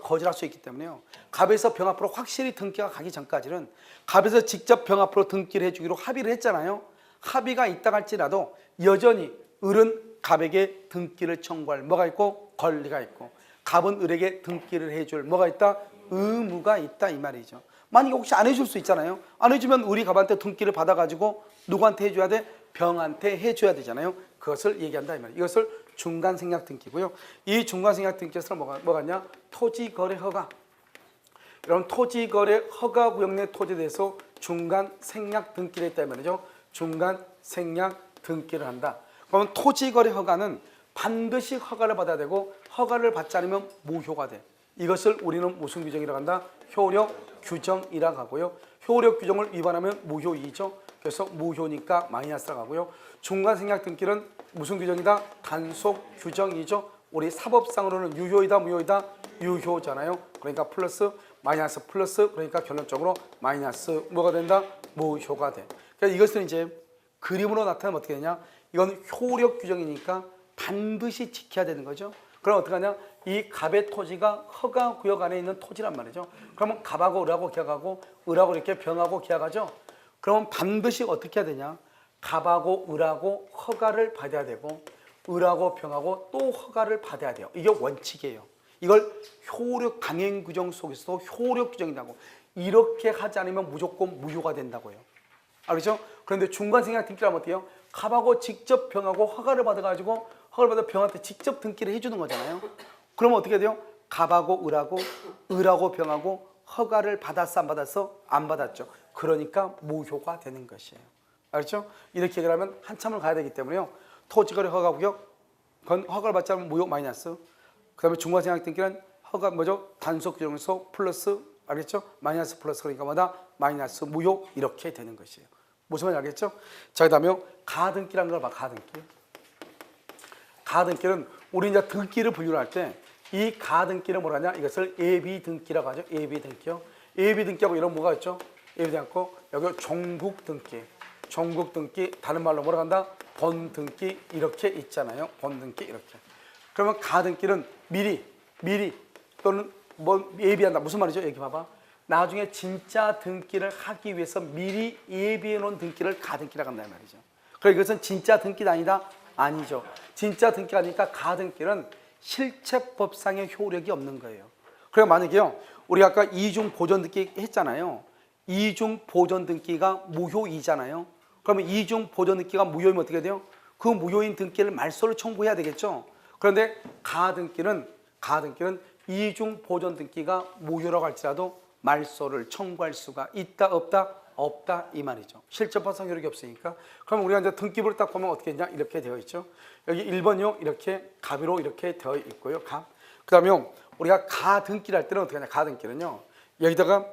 거절할 수 있기 때문에요. 갑에서 병 앞으로 확실히 등기가 가기 전까지는 갑에서 직접 병 앞으로 등기를 해주기로 합의를 했잖아요. 합의가 있다 할지라도 여전히 을은 갑에게 등기를 청구할 뭐가 있고 권리가 있고 갑은 을에게 등기를 해줄 뭐가 있다? 의무가 있다 이 말이죠. 만약에 혹시 안 해줄 수 있잖아요. 안 해주면 을이 갑한테 등기를 받아가지고 누구한테 해줘야 돼? 병한테 해줘야 되잖아요. 그것을 얘기한다 이 말이에요. 이것을 중간생략 등기고요. 이 중간생략 등기에서 뭐가 있냐? 토지거래 허가. 여러분 토지거래 허가 구역 내 토지에 대해서 중간생략 등기를 했다 이 말이죠. 중간생략 등기를 한다. 그러면 토지거래 허가는 반드시 허가를 받아야 되고 허가를 받지 않으면 무효가 돼. 이것을 우리는 무슨 규정이라고 한다? 효력 규정이라고 하고요. 효력 규정을 위반하면 무효이죠. 그래서 무효니까 마이너스라고 하고요. 중간생략 등기는 무슨 규정이다? 단속 규정이죠. 우리 사법상으로는 유효이다 무효이다? 유효잖아요. 그러니까 플러스 마이너스 플러스 그러니까 결론적으로 마이너스 뭐가 된다? 무효가 돼. 그러니까 이것은 이제 그림으로 나타나면 어떻게 되냐? 이건 효력 규정이니까 반드시 지켜야 되는 거죠. 그럼 어떻게 하냐? 이 갑의 토지가 허가 구역 안에 있는 토지란 말이죠. 그러면 갑하고 을하고 계약하고 을하고 이렇게 병하고 계약하죠. 그러면 반드시 어떻게 해야 되냐? 갑하고 을하고 허가를 받아야 되고 을하고 병하고 또 허가를 받아야 돼요. 이게 원칙이에요. 이걸 효력 강행 규정 속에서도 효력 규정이라고. 이렇게 하지 않으면 무조건 무효가 된다고요. 알겠죠? 그런데 중간생략 등기를 하면 어때요? 갑하고 직접 병하고 허가를 받아가지고 허가를 받아 병한테 직접 등기를 해주는 거잖아요. 그러면 어떻게 돼요? 갑하고 을하고 병하고 허가를 받았어 안 받았어? 안 받았죠. 그러니까 무효가 되는 것이에요. 알겠죠? 이렇게 얘기를 하면 한참을 가야 되기 때문에요. 토지거래 허가구역 그건 허가를 받지 않으면 무효 마이너스. 그 다음에 중간생략 등기는 허가 뭐죠? 단속 규정에서 플러스 알겠죠? 마이너스 플러스 그러니까 뭐다? 마이너스 무효 이렇게 되는 것이에요. 무슨 말인지 알겠죠? 자, 그다음에 가등기라는 걸 봐. 가등기. 가등기는 우리 이제 등기를 분류할 때 이 가등기는 뭐라 하냐? 이것을 예비등기라고 하죠. 예비등기요. 예비등기하고 이런 뭐가 있죠? 예비등기하고 여기 종국등기. 종국등기 다른 말로 뭐라 한다? 본등기 이렇게 있잖아요. 본등기 이렇게. 그러면 가등기는 미리 또는 뭐 예비한다. 무슨 말이죠? 여기 봐봐. 나중에 진짜 등기를 하기 위해서 미리 예비해 놓은 등기를 가등기라고 한다는 말이죠. 그러니까 이것은 진짜 등기가 아니다? 아니죠. 진짜 등기가 아니니까 가등기는 실체법상의 효력이 없는 거예요. 그러니까 만약에요, 우리 아까 이중 보존 등기 했잖아요. 이중 보존 등기가 무효이잖아요. 그러면 이중 보존 등기가 무효이면 어떻게 돼요? 그 무효인 등기를 말소를 청구해야 되겠죠. 그런데 가등기는 이중 보존 등기가 무효라고 할지라도 말소를 청구할 수가 있다 없다? 없다 이 말이죠. 실체법상 효력이 없으니까. 그럼 우리가 이제 등기부를 딱 보면 어떻게 했냐? 이렇게 되어 있죠. 여기 1번요 이렇게 갑으로 이렇게 되어 있고요. 갑. 그다음에 우리가 가등기를 할 때는 어떻게 하냐? 가등기는요. 여기다가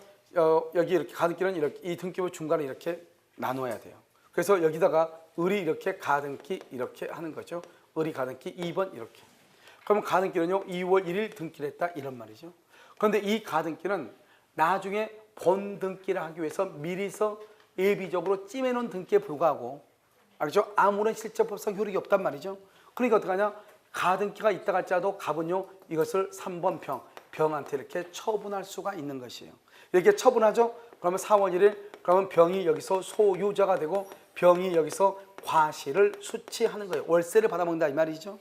여기 이렇게 가등기는 이렇게 이 등기부 중간에 이렇게 나눠야 돼요. 그래서 여기다가 을이 이렇게 가등기 이렇게 하는 거죠. 을이 가등기 2번 이렇게. 그러면 가등기는요 2월 1일 등기를 했다 이런 말이죠. 그런데 이 가등기는 나중에 본등기를 하기 위해서 미리서 예비적으로 찜해놓은 등기에 불과하고, 알죠? 아무런 실체법상 효력이 없단 말이죠. 그러니까 어떡하냐? 가등기가 있다 할지라도 갑은요 이것을 3번 병한테 이렇게 처분할 수가 있는 것이에요. 이렇게 처분하죠? 그러면 4월 1일 그러면 병이 여기서 소유자가 되고 병이 여기서 과실을 수취하는 거예요. 월세를 받아먹는다 이 말이죠.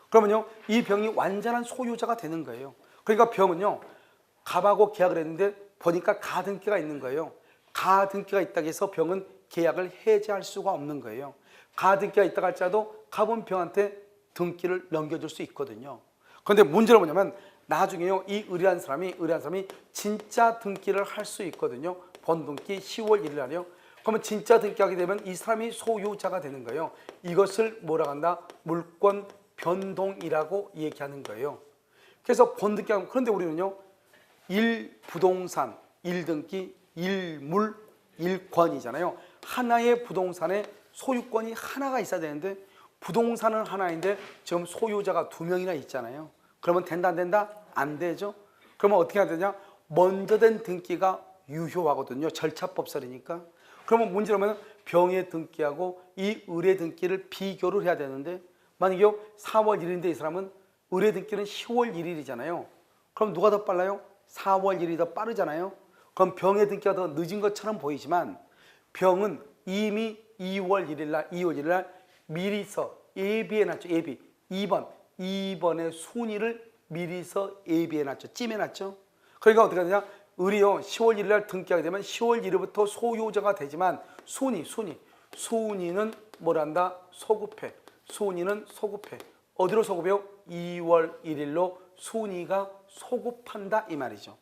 그러면요 이 병이 완전한 소유자가 되는 거예요. 그러니까 병은요 갑하고 계약을 했는데 보니까 가등기가 있는 거예요. 가등기가 있다고 해서 병은 계약을 해지할 수가 없는 거예요. 가등기가 있다고 할지라도 갑은 병한테 등기를 넘겨줄 수 있거든요. 그런데 문제는 뭐냐면 나중에요 이 의뢰한 사람이 진짜 등기를 할 수 있거든요. 본등기 10월 1일 날이요. 그러면 진짜 등기하게 되면 이 사람이 소유자가 되는 거예요. 이것을 뭐라고 한다? 물권 변동이라고 얘기하는 거예요. 그래서 본등기하면, 그런데 우리는요 1부동산, 1등기, 1물, 1권이잖아요. 하나의 부동산에 소유권이 하나가 있어야 되는데 부동산은 하나인데 지금 소유자가 2명이나 있잖아요. 그러면 된다 안 된다? 안 되죠. 그러면 어떻게 해야 되냐? 먼저 된 등기가 유효하거든요. 절차법설이니까. 그러면 문제라면 병의 등기하고 이 의뢰 등기를 비교를 해야 되는데 만약에 4월 1일인데 이 사람은 의뢰 등기는 10월 1일이잖아요. 그럼 누가 더 빨라요? 4월 1일이 더 빠르잖아요. 그럼 병의 등기가 더 늦은 것처럼 보이지만 병은 이미 2월 1일 날 미리서 예비해놨죠. 예비. 2번의 순위를 미리서 예비해놨죠. 찜해놨죠. 그러니까 어떻게 하느냐? 을이요 10월 1일 날 등기하게 되면 10월 1일부터 소유자가 되지만 순위는 뭐란다? 소급해. 순위는 소급해. 어디로 소급해요? 2월 1일로 순위가 소급한다 이 말이죠.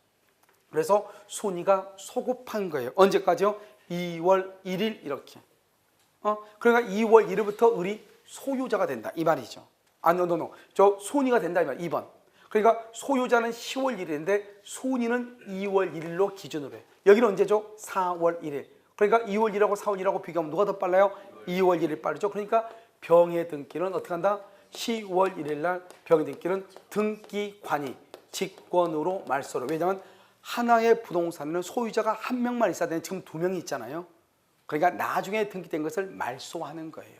그래서 순위가 소급한 거예요. 언제까지요? 2월 1일 이렇게. 그러니까 2월 1일부터 을이 소유자가 된다 이 말이죠. 저 순위가 된다 이 말. 2번. 그러니까 소유자는 10월 1일인데 순위는 2월 1일로 기준으로 해. 여기는 언제죠? 4월 1일. 그러니까 2월 1일하고 4월 1일하고 비교하면 누가 더 빨라요? 2월 1일 빠르죠. 그러니까 병의 등기는 어떻게 한다? 10월 1일 날 병의 등기는 등기관이 직권으로 말소를. 왜냐하면 하나의 부동산에는 소유자가 한 명만 있어야 되는데 지금 2명이 있잖아요. 그러니까 나중에 등기된 것을 말소하는 거예요.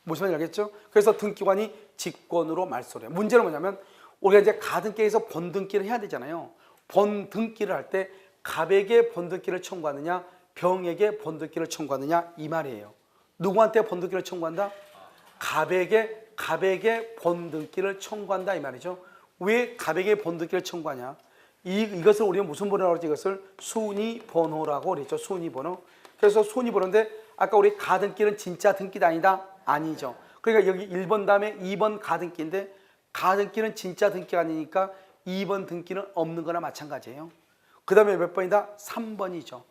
무슨 말인지 알겠죠? 그래서 등기관이 직권으로 말소를 해요. 문제는 뭐냐면 우리가 이제 가등기에서 본등기를 해야 되잖아요. 본등기를 할 때 갑에게 본등기를 청구하느냐 병에게 본등기를 청구하느냐 이 말이에요. 누구한테 본등기를 청구한다? 갑에게 본등기를 청구한다 이 말이죠. 왜 갑에게 본등기를 청구하냐? 이것을 우리가 무슨 번호라고 하지? 이것을 순위번호라고 그랬죠. 순위번호. 그래서 순위번호인데 아까 우리 가등기는 진짜 등기가 아니다? 아니죠. 그러니까 여기 1번 다음에 2번 가등기인데 가등기는 진짜 등기가 아니니까 2번 등기는 없는 거나 마찬가지예요. 그 다음에 몇 번이다? 3번이죠.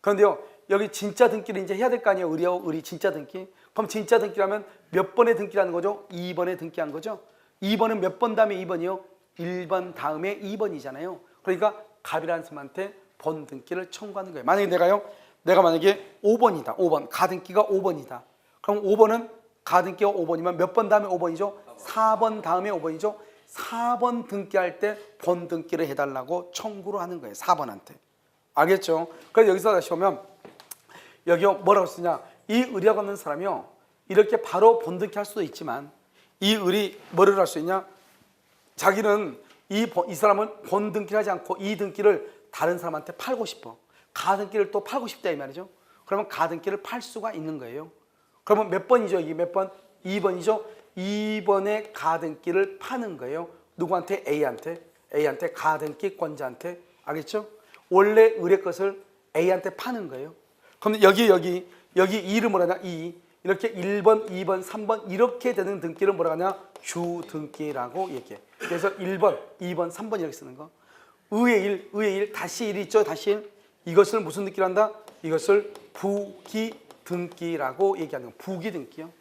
그런데요 여기 진짜 등기를 이제 해야 될 거 아니에요. 을이 진짜 등기. 그럼 진짜 등기라면 몇 번의 등기라는 거죠? 2번에 등기한 거죠. 2번은 몇 번 다음에 2번이요? 1번 다음에 2번이잖아요. 그러니까 갑이라는 사람한테 본등기를 청구하는 거예요. 만약에 내가요 내가 만약에 5번이다. 5번. 가등기가 5번이다. 그럼 5번은 가등기가 5번이면 몇 번 다음에 5번이죠? 4번 다음에 5번이죠? 4번 등기할 때 본등기를 해달라고 청구를 하는 거예요. 4번한테. 알겠죠? 그래서 여기서 다시 보면 여기 뭐라고 쓰냐? 이 의뢰가 없는 사람이요. 이렇게 바로 본등기 할 수도 있지만 이 의뢰 뭐를 할 수 있냐? 자기는 이 사람은 본등기를 하지 않고 이 등기를 다른 사람한테 팔고 싶어. 가등기를 또 팔고 싶다 이 말이죠. 그러면 가등기를 팔 수가 있는 거예요. 그러면 몇 번이죠? 이게 몇 번? 2번이죠. 2번의 가등기를 파는 거예요. 누구한테? A한테 가등기권자한테. 알겠죠? 원래 의뢰 것을 A한테 파는 거예요. 그럼 여기 이를 뭐라 하냐? 이렇게 1번, 2번, 3번 이렇게 되는 등기를 뭐라 하냐? 주등기라고 얘기해. 그래서 1번, 2번, 3번 이렇게 쓰는 거. 의의 일, 다시 1이 있죠? 다시 1. 이것을 무슨 등기를 한다? 이것을 부기등기라고 얘기하는 거. 부기등기요.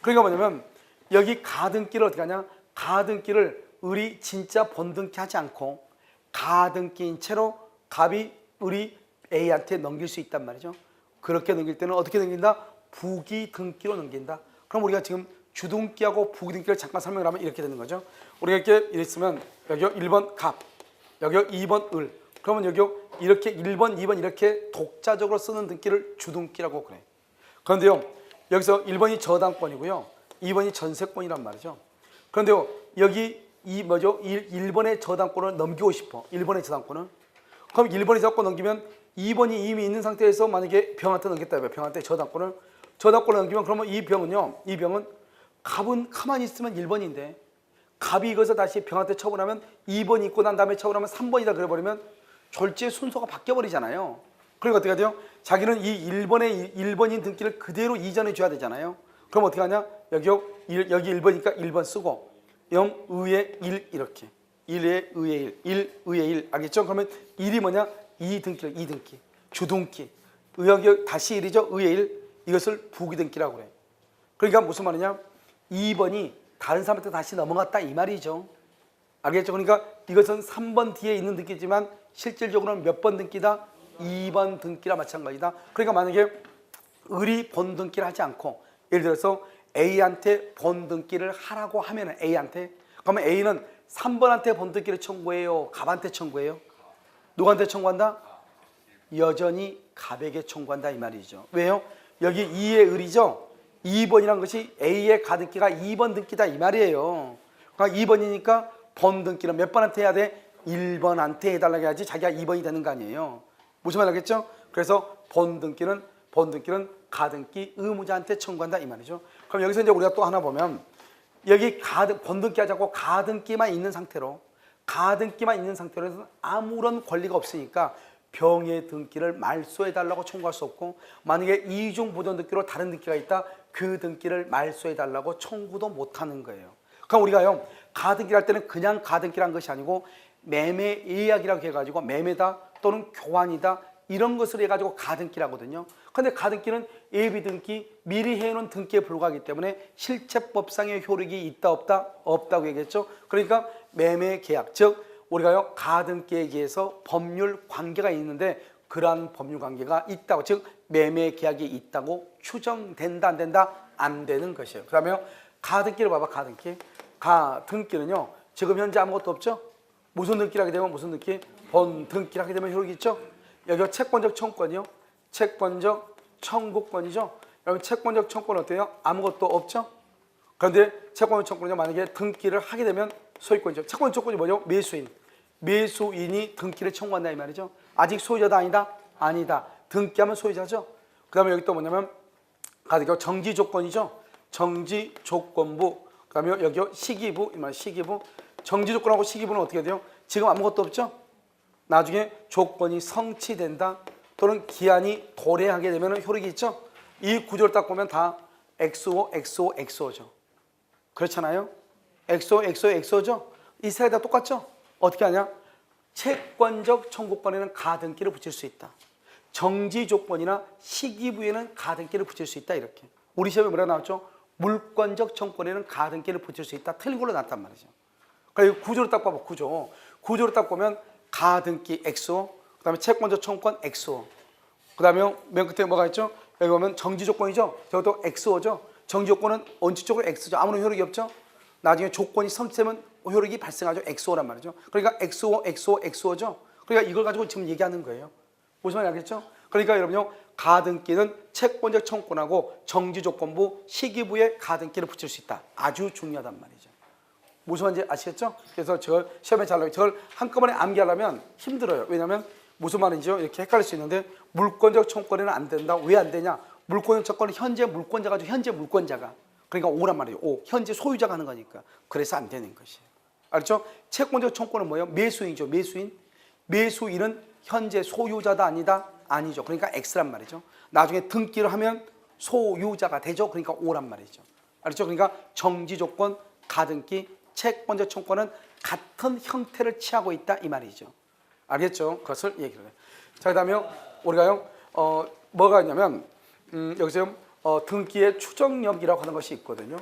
그러니까 뭐냐면 여기 가등기를 어떻게 하냐? 가등기를 을이 진짜 본등기 하지 않고 가등기인 채로 갑이 을이 A한테 넘길 수 있단 말이죠. 그렇게 넘길 때는 어떻게 넘긴다? 부기등기로 넘긴다. 그럼 우리가 지금 주등기하고 부기등기를 잠깐 설명을 하면 이렇게 되는 거죠. 우리가 이렇게 이랬으면 여기 1번 갑, 여기 2번 을. 그러면 여기 이렇게 1번, 2번 이렇게 독자적으로 쓰는 등기를 주등기라고 그래. 그런데요, 여기서 1번이 저당권이고요, 2번이 전세권이란 말이죠. 그런데요, 여기 1번의 저당권을 넘기고 싶어. 1번의 저당권을. 그럼 1번의 저당권 넘기면 2번이 이미 있는 상태에서 만약에 병한테 넘겼다 해요. 병한테 저당권을 넘기면 그러면 이 병은 갑은 가만히 있으면 1번인데 갑이 이것을 다시 병한테 처분하면 2번이 있고 난 다음에 처분하면 3번이다 그래버리면 졸지의 순서가 바뀌어버리잖아요. 그러니까 어떻게 하죠? 자기는 이 1번인 등기를 그대로 이전해 줘야 되잖아요. 그럼 어떻게 하냐? 여기 1번이니까 1번 쓰고 0 의의 1 이렇게 1의 의의 1 의의 1 알겠죠? 그러면 1이 뭐냐? 2등기를 2등기 주등기 여기 다시 1이죠? 의의 1 이것을 부기등기라고 그래. 그러니까 무슨 말이냐? 2번이 다른 사람한테 다시 넘어갔다 이 말이죠. 알겠죠? 그러니까 이것은 3번 뒤에 있는 등기지만 실질적으로는 몇 번 등기다? 2번 등기라 마찬가지다. 그러니까 만약에 을이 본등기를 하지 않고 예를 들어서 A한테 본등기를 하라고 하면 A한테 그러면 A는 3번한테 본등기를 청구해요? 갑한테 청구해요? 누구한테 청구한다? 여전히 갑에게 청구한다 이 말이죠. 왜요? 여기 2의 을이죠. 2번이란 것이 A의 가등기가 2번 등기다 이 말이에요. 그러니까 2번이니까 본등기는 몇 번한테 해야 돼? 1번한테 해달라고 해야지 자기가 2번이 되는 거 아니에요. 무슨 말 하겠죠? 그래서 본등기는 가등기 의무자한테 청구한다 이 말이죠. 그럼 여기서 이제 우리가 또 하나 보면 여기 본등기 하지 않고 가등기만 있는 상태로 해서 아무런 권리가 없으니까 병의 등기를 말소해달라고 청구할 수 없고 만약에 이중 보존 등기로 다른 등기가 있다 그 등기를 말소해달라고 청구도 못하는 거예요. 그럼 우리가요 가등기를 할 때는 그냥 가등기란 것이 아니고 매매 예약이라고 해가지고 매매다 또는 교환이다 이런 것을 해가지고 가등기라거든요. 그런데 가등기는 예비등기 미리 해놓은 등기에 불과하기 때문에 실체법상의 효력이 있다 없다? 없다고 얘기했죠. 그러니까 매매 계약 즉 우리가요 가등기에 의해서 법률 관계가 있는데 그러한 법률 관계가 있다고 즉 매매 계약이 있다고 추정된다 안 된다? 안 되는 것이에요. 그러면 가등기를 봐봐. 가등기는요 지금 현재 아무것도 없죠. 무슨 등기를 하게 되면 무슨 등기? 본등기를 하게 되면 효력이 있죠. 여기가 채권적 청구권이요. 채권적 청구권이죠. 여러분 채권적 청구권 어때요? 아무것도 없죠. 그런데 채권적 청구권은요 만약에 등기를 하게 되면 소유권이죠. 채권적 청구권이 뭐죠? 매수인이 등기를 청구한다 이 말이죠. 아직 소유자다 아니다? 아니다. 등기하면 소유자죠. 그 다음에 여기 또 뭐냐면 가등기 정지조건이죠. 정지조건부. 그 다음에 여기 시기부 이 말 시기부. 정지조건하고 시기부는 어떻게 돼요? 지금 아무것도 없죠. 나중에 조건이 성취된다 또는 기한이 도래하게 되면 효력이 있죠. 이 구조를 딱 보면 다 XO, XO, XO죠. 그렇잖아요. XO, XO, XO죠. 이 세 다 똑같죠. 어떻게 하냐? 채권적 청구권에는 가등기를 붙일 수 있다. 정지 조건이나 시기부에는 가등기를 붙일 수 있다. 이렇게 우리 시험에 뭐라 나왔죠? 물권적 청구권에는 가등기를 붙일 수 있다. 틀린 걸로 나왔단 말이죠. 그러니까 구조를 딱 봐봐. 구조를 딱 보면 가등기 XO, 그 다음에 채권적 청구권 XO. 그 다음에 맨 끝에 뭐가 있죠? 여기 보면 정지 조건이죠. 저것도 XO죠. 정지 조건은 원칙적으로 X죠. 아무런 효력이 없죠. 나중에 조건이 성취되면 효력이 발생하죠. XO란 말이죠. 그러니까 XO죠. 그러니까 이걸 가지고 지금 얘기하는 거예요. 무슨 말인지 알겠죠? 그러니까 여러분요, 가등기는 채권적 청구권하고 정지 조건부, 시기부에 가등기를 붙일 수 있다. 아주 중요하단 말이죠. 무슨 말인지 아시겠죠? 그래서 저걸 시험에 잘 나와요. 저걸 한꺼번에 암기하려면 힘들어요. 왜냐하면 무슨 말인지요? 이렇게 헷갈릴 수 있는데, 물권적 청구권에는 안 된다. 왜 안 되냐? 물권적 청구권은 현재 물권자가 죠. 현재 물권자가. 그러니까 O란 말이에요. O. 현재 소유자가 하는 거니까. 그래서 안 되는 것이에요. 알죠? 채권적 청구권은 뭐예요? 매수인이죠. 매수인. 매수인은 현재 소유자다 아니다? 아니죠. 그러니까 X란 말이죠. 나중에 등기를 하면 소유자가 되죠. 그러니까 O란 말이죠. 알죠? 그러니까 정지 조건, 가등기, 채권적 청구권은 같은 형태를 취하고 있다 이 말이죠. 알겠죠? 그것을 얘기를 해요. 자, 그다음에 우리가요, 뭐가 있냐면 여기서 등기의 추정력이라고 하는 것이 있거든요.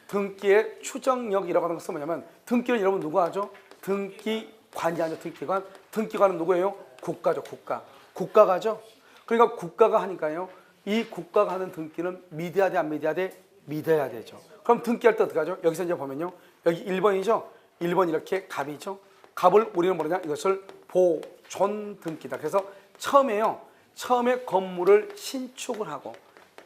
등기의 추정력이라고 하는 것은 뭐냐면, 등기는 여러분 누가 하죠? 등기관이 하죠. 등기관. 등기관은 누구예요? 국가죠. 국가가 하죠. 그러니까 국가가 하니까요, 이 국가가 하는 등기는 믿어야 돼, 안 믿어야 돼? 믿어야 되죠. 그럼 등기할 때 어떻게 하죠? 여기서 이제 보면요, 여기 1번이죠. 1번 이렇게 갑이죠. 갑을 우리는 뭐냐? 이것을 보존 등기다. 그래서 처음에 건물을 신축을 하고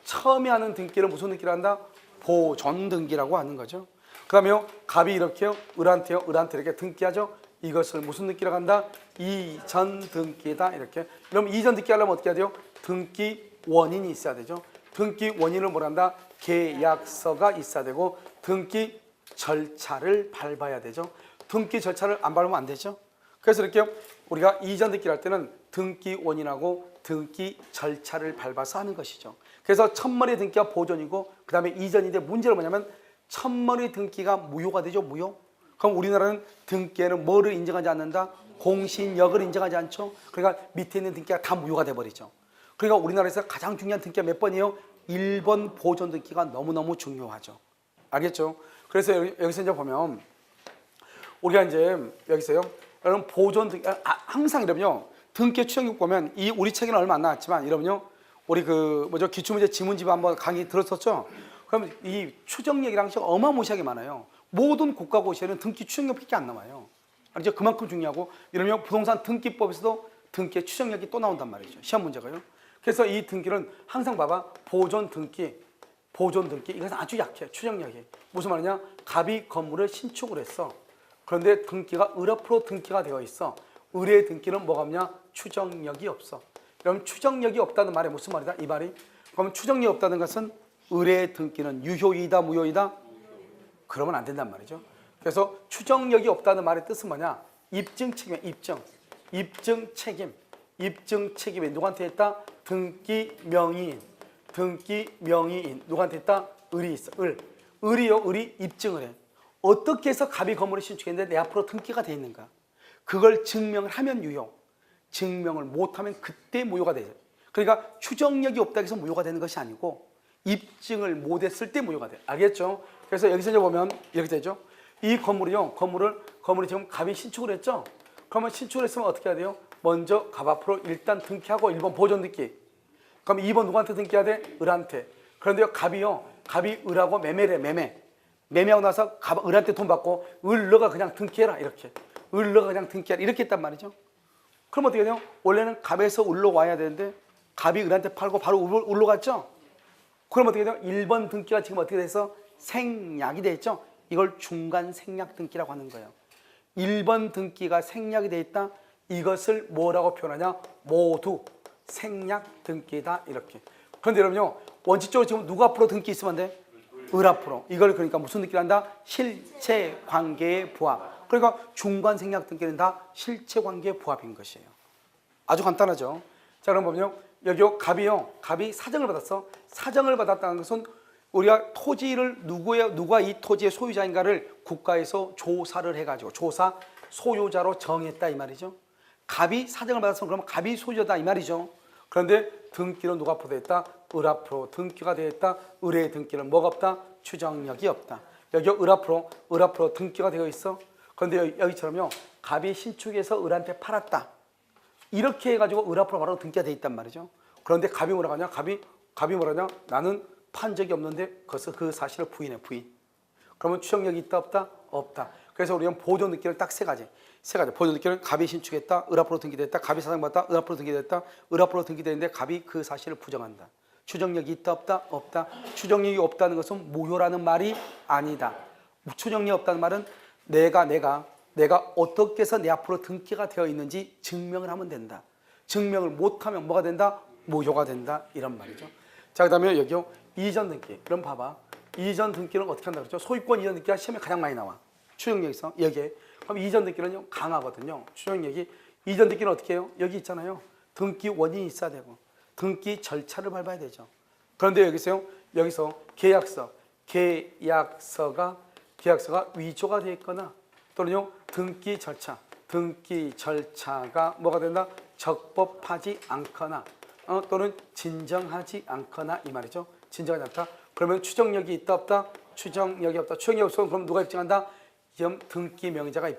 처음에 하는 등기를 무슨 등기를 한다? 보존 등기라고 하는 거죠. 그 다음에요, 갑이 이렇게요, 을한테 이렇게 등기하죠. 이것을 무슨 등기라고 한다? 이전 등기다. 이렇게. 그럼 이전 등기 하려면 어떻게 해야 돼요? 등기 원인이 있어야 되죠. 등기 원인을 뭐라 한다? 계약서가 있어야 되고, 등기 절차를 밟아야 되죠. 등기 절차를 안 밟으면 안 되죠. 그래서 이렇게 우리가 이전 등기를 할 때는 등기 원인하고 등기 절차를 밟아서 하는 것이죠. 그래서 첫머리 등기가 보존이고, 그 다음에 이전인데, 문제는 뭐냐면 첫머리 등기가 무효가 되죠. 무효. 그럼 우리나라는 등기에는 뭐를 인정하지 않는다? 공신력을 인정하지 않죠. 그러니까 밑에 있는 등기가 다 무효가 돼버리죠. 그러니까 우리나라에서 가장 중요한 등기가 몇 번이에요? 1번 보존 등기가 너무너무 중요하죠. 알겠죠? 그래서 여기서 이제 보면 우리가 이제 여기서요, 여러분 보존 등기, 항상 이러면요, 등기 추정력 보면, 이 우리 책에는 얼마 안 나왔지만 이러면요, 우리 기출문제 지문집 한번 강의 들었었죠? 그러면 이 추정력이라는 것이 어마무시하게 많아요. 모든 국가고시에는 등기 추정력밖에 안 나와요. 알죠? 그만큼 중요하고, 이러면 부동산 등기법에서도 등기의 추정력이 또 나온단 말이죠. 시험 문제가요. 그래서 이 등기는 항상 봐봐. 보존 등기, 이것은 아주 약해. 추정력이. 무슨 말이냐? 갑이 건물을 신축을 했어. 그런데 등기가 을 앞으로 등기가 되어 있어. 을의 등기는 뭐가 없냐? 추정력이 없어. 그럼 추정력이 없다는 말이 무슨 말이다? 이 말이. 그러면 추정력이 없다는 것은 을의 등기는 유효이다, 무효이다? 그러면 안 된단 말이죠. 그래서 추정력이 없다는 말의 뜻은 뭐냐? 입증 책임이야. 입증 책임. 입증 책임이 누구한테 했다? 등기 명의인. 누구한테 했다? 을이 있어. 을이 입증을 해. 어떻게 해서 갑이 건물을 신축했는데 내 앞으로 등기가 돼 있는가? 그걸 증명을 하면 유효. 증명을 못하면 그때 무효가 되죠. 그러니까 추정력이 없다고 해서 무효가 되는 것이 아니고, 입증을 못했을 때 무효가 돼요. 알겠죠? 그래서 여기서 이제 보면 이렇게 되죠. 이 건물이 지금 갑이 신축을 했죠? 그러면 신축을 했으면 어떻게 해야 돼요? 먼저 갑 앞으로 일단 등기하고 1번 보존 등기. 그럼 2번 누구한테 등기해야 돼? 을한테. 그런데요, 갑이 을하고 매매를 해. 매매하고 나서 을한테 돈 받고, 너가 그냥 등기해라. 이렇게. 너가 그냥 등기해라. 이렇게 했단 말이죠. 그럼 어떻게 돼요? 원래는 갑에서 을로 와야 되는데 갑이 을한테 팔고 바로 을로 갔죠? 그럼 어떻게 돼요? 1번 등기가 지금 어떻게 돼서 생략이 돼 있죠? 이걸 중간 생략 등기라고 하는 거예요. 1번 등기가 생략이 돼 있다. 이것을 뭐라고 표현하냐? 모두 생략 등기다. 이렇게. 그런데 여러분요, 원칙적으로 지금 누구 앞으로 등기 있으면 안 돼? 을 앞으로. 이걸 그러니까 무슨 등기를 한다? 실체 관계의 부합. 그러니까 중간 생략 등기는 다 실체 관계의 부합인 것이에요. 아주 간단하죠. 자, 그럼 보면요, 여기 갑이 사정을 받았어. 사정을 받았다는 것은 우리가 토지를 누가 이 토지의 소유자인가를 국가에서 조사를 해가지고 소유자로 정했다 이 말이죠. 갑이 사정을 받았으면 그러면 갑이 소유자다 이 말이죠. 그런데 등기는 누가 앞으로 되었다? 을 앞으로 등기가 되었다. 을의 등기는 뭐가 없다? 추정력이 없다. 여기 을 앞으로 등기가 되어 있어. 그런데 여기처럼요, 갑이 신축해서 을한테 팔았다. 이렇게 해가지고 을 앞으로 바로 등기가 되어 있단 말이죠. 그런데 갑이 뭐라고 하냐? 갑이 뭐라냐? 나는 판 적이 없는데 거기서 그 사실을 부인해, 부인. 그러면 추정력이 있다 없다? 없다. 그래서 우리는 보존 등기를 딱 세 가지. 보존 등기를 갑이 신축했다, 을 앞으로 등기됐다, 갑이 사상받았다, 을 앞으로 등기됐다, 을 앞으로 등기됐는데 갑이 그 사실을 부정한다. 추정력이 있다 없다? 없다. 추정력이 없다는 것은 무효라는 말이 아니다. 추정력이 없다는 말은 내가 어떻게 해서 내 앞으로 등기가 되어 있는지 증명을 하면 된다. 증명을 못하면 뭐가 된다? 무효가 된다. 이런 말이죠. 자, 그 다음에 여기요. 이전 등기. 그럼 봐봐. 이전 등기는 어떻게 한다 그랬죠? 소유권 이전 등기가 시험에 가장 많이 나와. 추정력에서. 여기에. 그럼 이전 등기는요, 강하거든요. 추정력이. 이전 등기는 어떻게 해요? 여기 있잖아요. 등기 원인이 있어야 되고, 등기 절차를 밟아야 되죠. 그런데 여기서 계약서가 위조가 되어 있거나, 또는요, 등기 절차가 뭐가 된다? 적법하지 않거나, 또는 진정하지 않거나, 이 말이죠. 진정하지 않다. 그러면 추정력이 있다 없다? 추정력이 없다. 추정력이 없으면 그럼 누가 입증한다? 등기 명의자가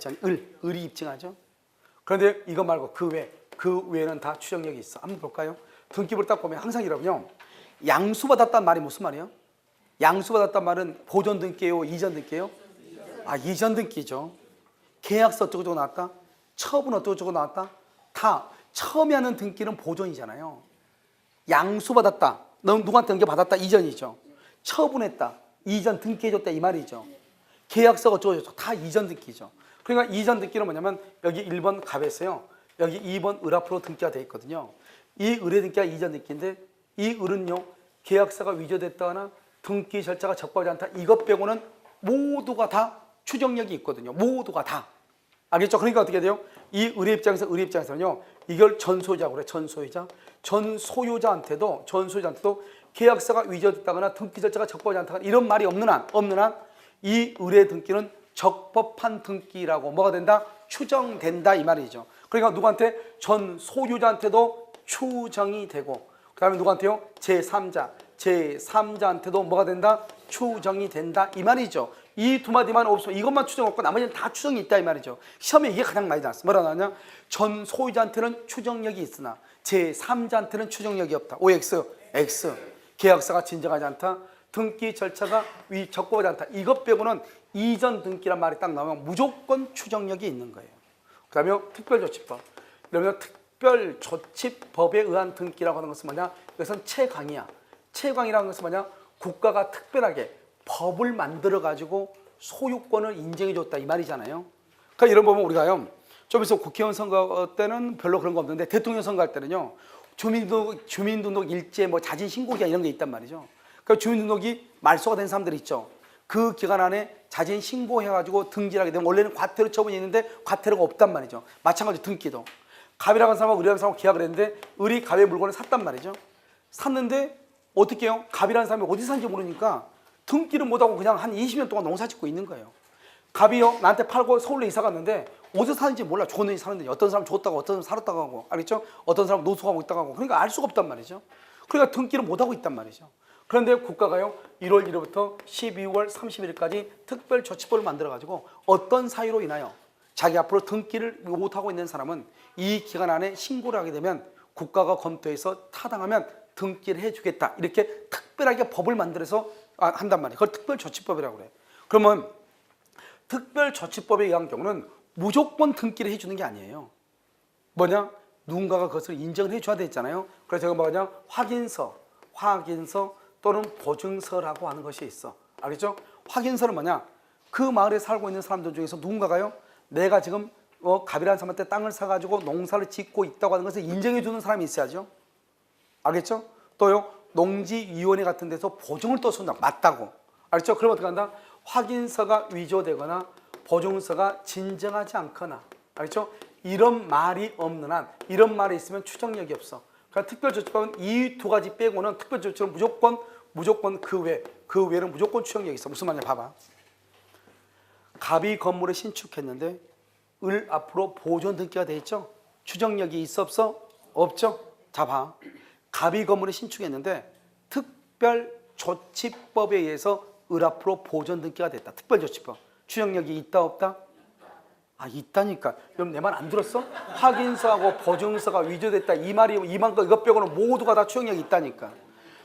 을이 입증하죠. 그런데 이거 말고 그 외에는 다 추정력이 있어. 한번 볼까요? 등기부를 딱 보면 항상 이러면요, 양수받았단 말이 무슨 말이에요? 양수받았단 말은 보존 등기예요, 이전 등기예요? 이전 등기죠. 계약서 어쩌고저쩌고 나왔다, 처분 어쩌고저쩌고 나왔다. 다 처음에 하는 등기는 보존이잖아요. 양수받았다, 넌 누구한테 등기받았다, 이전이죠. 처분했다, 이전 등기해줬다, 이 말이죠. 계약서가 어쩌고저쩌고 다 이전 등기죠. 그러니까 이전 등기는 뭐냐면 여기 1번 갑에서요, 여기 2번 을 앞으로 등기가 되어 있거든요. 이 을의 등기가 이전 등기인데, 이 을은요, 계약서가 위조됐다거나 등기 절차가 적법하지 않다, 이것 빼고는 모두가 다 추정력이 있거든요. 모두가 다. 알겠죠? 그러니까 어떻게 돼요? 이 을의 입장에서는요, 이걸 전소유자라고 그래. 전소유자한테도 계약서가 위조됐다거나 등기 절차가 적법하지 않다거나 이런 말이 없는 한 이 을의 등기는 적법한 등기라고 뭐가 된다? 추정된다, 이 말이죠. 그러니까 누구한테? 전 소유자한테도 추정이 되고, 그 다음에 누구한테요? 제3자한테도 뭐가 된다? 추정이 된다, 이 말이죠. 이 두 마디만 없으면 이것만 추정 없고 나머지는 다 추정이 있다, 이 말이죠. 시험에 이게 가장 많이 나왔어. 뭐라 나왔냐? 전 소유자한테는 추정력이 있으나 제3자한테는 추정력이 없다. OX, X. 계약서가 진정하지 않다, 등기 절차가 적법하지 않다, 이것 빼고는 이전 등기란 말이 딱 나오면 무조건 추정력이 있는 거예요. 그 다음에 특별조치법. 그러면 특별조치법에 의한 등기라고 하는 것은 뭐냐? 이것은 채광이야. 채광이라는 것은 뭐냐? 국가가 특별하게 법을 만들어가지고 소유권을 인정해줬다, 이 말이잖아요. 그러니까 이런 보면 우리가요, 좀 있어 국회의원 선거 때는 별로 그런 거 없는데 대통령 선거할 때는요, 주민등록 일제 자진 신고기한 이런 게 있단 말이죠. 그러니까 주민등록이 말소가 된 사람들이 있죠. 그 기간 안에 자진 신고해가지고 등기를 하게 되면 원래는 과태료 처분이 있는데 과태료가 없단 말이죠. 마찬가지로 등기도. 갑이라는 사람하고 을이라는 사람하고 계약을 했는데 을이 갑의 물건을 샀단 말이죠. 샀는데 어떻게 해요? 갑이라는 사람이 어디 산지 모르니까 등기를 못하고 그냥 한 20년 동안 농사 짓고 있는 거예요. 갑이요, 나한테 팔고 서울로 이사 갔는데 어디서 사는지 몰라. 줬는지 사는지. 어떤 사람 줬다고, 어떤 사람 살았다고 하고, 알겠죠? 어떤 사람 노숙하고 있다고 하고. 그러니까 알 수가 없단 말이죠. 그러니까 등기를 못하고 있단 말이죠. 그런데 국가가요, 1월 1일부터 12월 30일까지 특별조치법을 만들어가지고 어떤 사유로 인하여 자기 앞으로 등기를 못하고 있는 사람은 이 기간 안에 신고를 하게 되면 국가가 검토해서 타당하면 등기를 해주겠다, 이렇게 특별하게 법을 만들어서 한단 말이에요. 그걸 특별조치법이라고 그래요. 그러면 특별조치법에 의한 경우는 무조건 등기를 해주는 게 아니에요. 뭐냐? 누군가가 그것을 인정을 해줘야 되잖아요. 그래서 제가 뭐냐? 확인서 또는 보증서라고 하는 것이 있어. 알겠죠? 확인서는 뭐냐? 그 마을에 살고 있는 사람들 중에서 누군가가요, 내가 지금 갑이라는 사람한테 땅을 사가지고 농사를 짓고 있다고 하는 것을 인정해주는 사람이 있어야죠. 알겠죠? 또요, 농지위원회 같은 데서 보증을 또 쓴다. 맞다고. 알겠죠? 그럼 어떻게 한다? 확인서가 위조되거나 보증서가 진정하지 않거나, 알겠죠? 이런 말이 없는 한, 이런 말이 있으면 추정력이 없어. 그러니까 특별조치법은 이 두 가지 빼고는 특별조치는 무조건 그 외에는 무조건 추정력이 있어. 무슨 말이냐 봐봐. 갑이 건물을 신축했는데 을 앞으로 보존 등기가 돼 있죠? 추정력이 있어 없어? 없죠? 자 봐. 갑이 건물을 신축했는데 특별조치법에 의해서 을 앞으로 보존 등기가 됐다. 특별조치법. 추정력이 있다 없다? 아, 있다니까. 여러분 내 말 안 들었어? 확인서하고 보증서가 위조됐다. 이 말이 이만 거 이것 빼고는 모두가 다 추정력이 있다니까.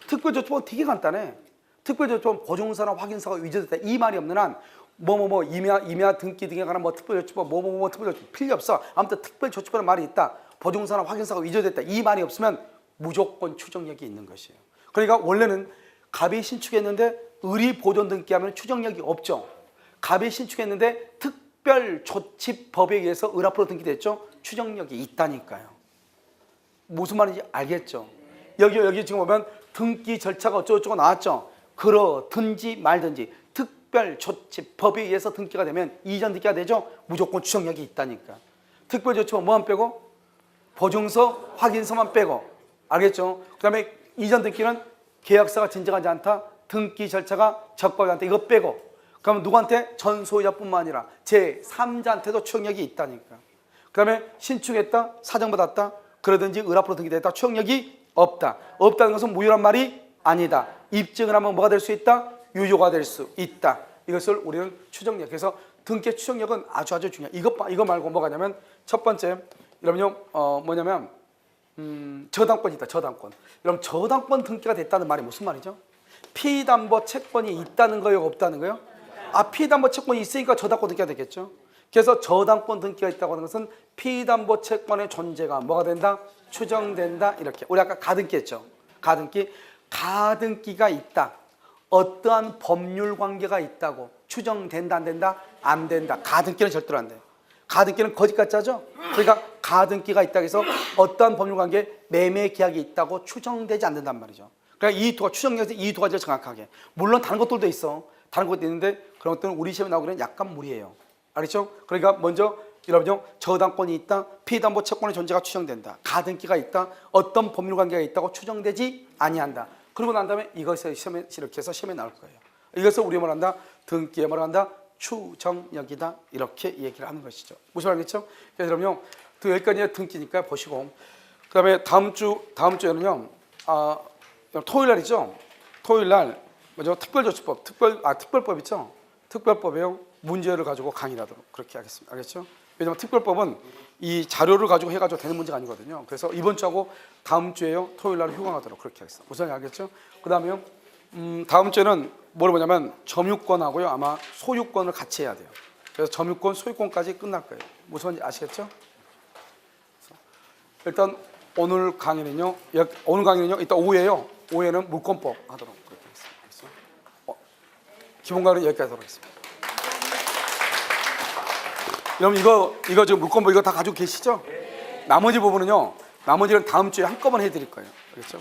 특별조치법은 되게 간단해. 특별조치법은 보증서나 확인서가 위조됐다. 이 말이 없는 한 임야 등기 등에 관한 뭐 특별조치법 특별조치법 필요 없어. 아무튼 특별조치법이라는 말이 있다. 보증서나 확인서가 위조됐다. 이 말이 없으면 무조건 추정력이 있는 것이에요. 그러니까 원래는 갑이 신축했는데 의리 보존 등기하면 추정력이 없죠. 갑이 신축했는데 특별조치법에 의해서 을 앞으로 등기됐죠. 추정력이 있다니까요. 무슨 말인지 알겠죠? 여기 지금 보면 등기 절차가 어쩌고저쩌고 나왔죠. 그러든지 말든지 특별조치법에 의해서 등기가 되면 이전 등기가 되죠. 무조건 추정력이 있다니까. 특별조치법 뭐만 빼고? 보증서, 확인서만 빼고. 알겠죠? 그 다음에 이전 등기는 계약서가 진정하지 않다. 등기 절차가 적법하지 않다. 이거 빼고. 그러면 누구한테? 전 소유자뿐만 아니라 제3자한테도 추정력이 있다니까. 그 다음에 신축했다, 사정받았다, 그러든지 을 앞으로 등기됐다, 추정력이 없다. 없다는 것은 무효란 말이 아니다. 입증을 하면 뭐가 될 수 있다? 유효가 될 수 있다. 이것을 우리는 추정력. 그래서 등기의 추정력은 아주 중요해. 이거 말고 뭐가 냐면 첫 번째, 여러분요, 뭐냐면 저당권이 있다. 저당권. 여러분 저당권 등기가 됐다는 말이 무슨 말이죠? 피담보 채권이 있다는 거예요, 없다는 거예요? 아, 피담보 채권이 있으니까 저당권 등기가 되겠죠. 그래서 저당권 등기가 있다고 하는 것은 피담보 채권의 존재가 뭐가 된다? 추정된다. 이렇게. 우리 아까 가등기 했죠. 가등기가 있다. 어떠한 법률 관계가 있다고 추정된다, 안 된다? 안 된다. 가등기는 절대로 안 돼요. 가등기는 거짓 가짜죠. 그러니까 가등기가 있다고 해서 어떠한 법률 관계, 매매 계약이 있다고 추정되지 않는단 말이죠. 그러니까 이 두 추정력에서 이 두 가지를 정확하게. 물론 다른 것들도 있어. 다른 것도 있는데 그런 것들은 우리 시험에 나오기는 약간 무리예요. 알겠죠? 그러니까 먼저 여러분요, 저당권이 있다, 피담보 채권의 존재가 추정된다, 가등기가 있다, 어떤 법률 관계가 있다고 추정되지 아니한다. 그러고 난 다음에 이것을 시험에 이렇게 해서 시험에 나올 거예요. 이것을 우리가 말한다, 등기에 말한다, 추정력이다. 이렇게 얘기를 하는 것이죠. 무슨 말이겠죠? 그래서 여러분요, 여기까지 등기니까 보시고, 그다음에 다음 주에는요, 토요일 날이죠. 토요일 날 먼저 특별조치법, 특별법 있죠. 특별법에요, 문제를 가지고 강의를 하도록 그렇게 하겠습니다. 알겠죠? 왜냐하면 특별법은 이 자료를 가지고 해가지고 되는 문제가 아니거든요. 그래서 이번 주하고 다음 주에요, 토요일 날 휴강하도록 그렇게 하겠습니다. 무슨 말인지 알겠죠? 그 다음에요, 다음 주에는 뭘 보냐면 점유권하고요, 아마 소유권을 같이 해야 돼요. 그래서 점유권, 소유권까지 끝날 거예요. 무슨 말인지 아시겠죠? 일단 오늘 강의는요, 이따 오후에요. 오후에는 물권법 하도록 그렇게 하겠습니다. 기본 강의는 여기까지 하도록 하겠습니다. 여러분 이거 지금 물권법 이거 다 가지고 계시죠? 나머지 부분은요, 나머지는 다음 주에 한꺼번에 해드릴 거예요. 그렇죠?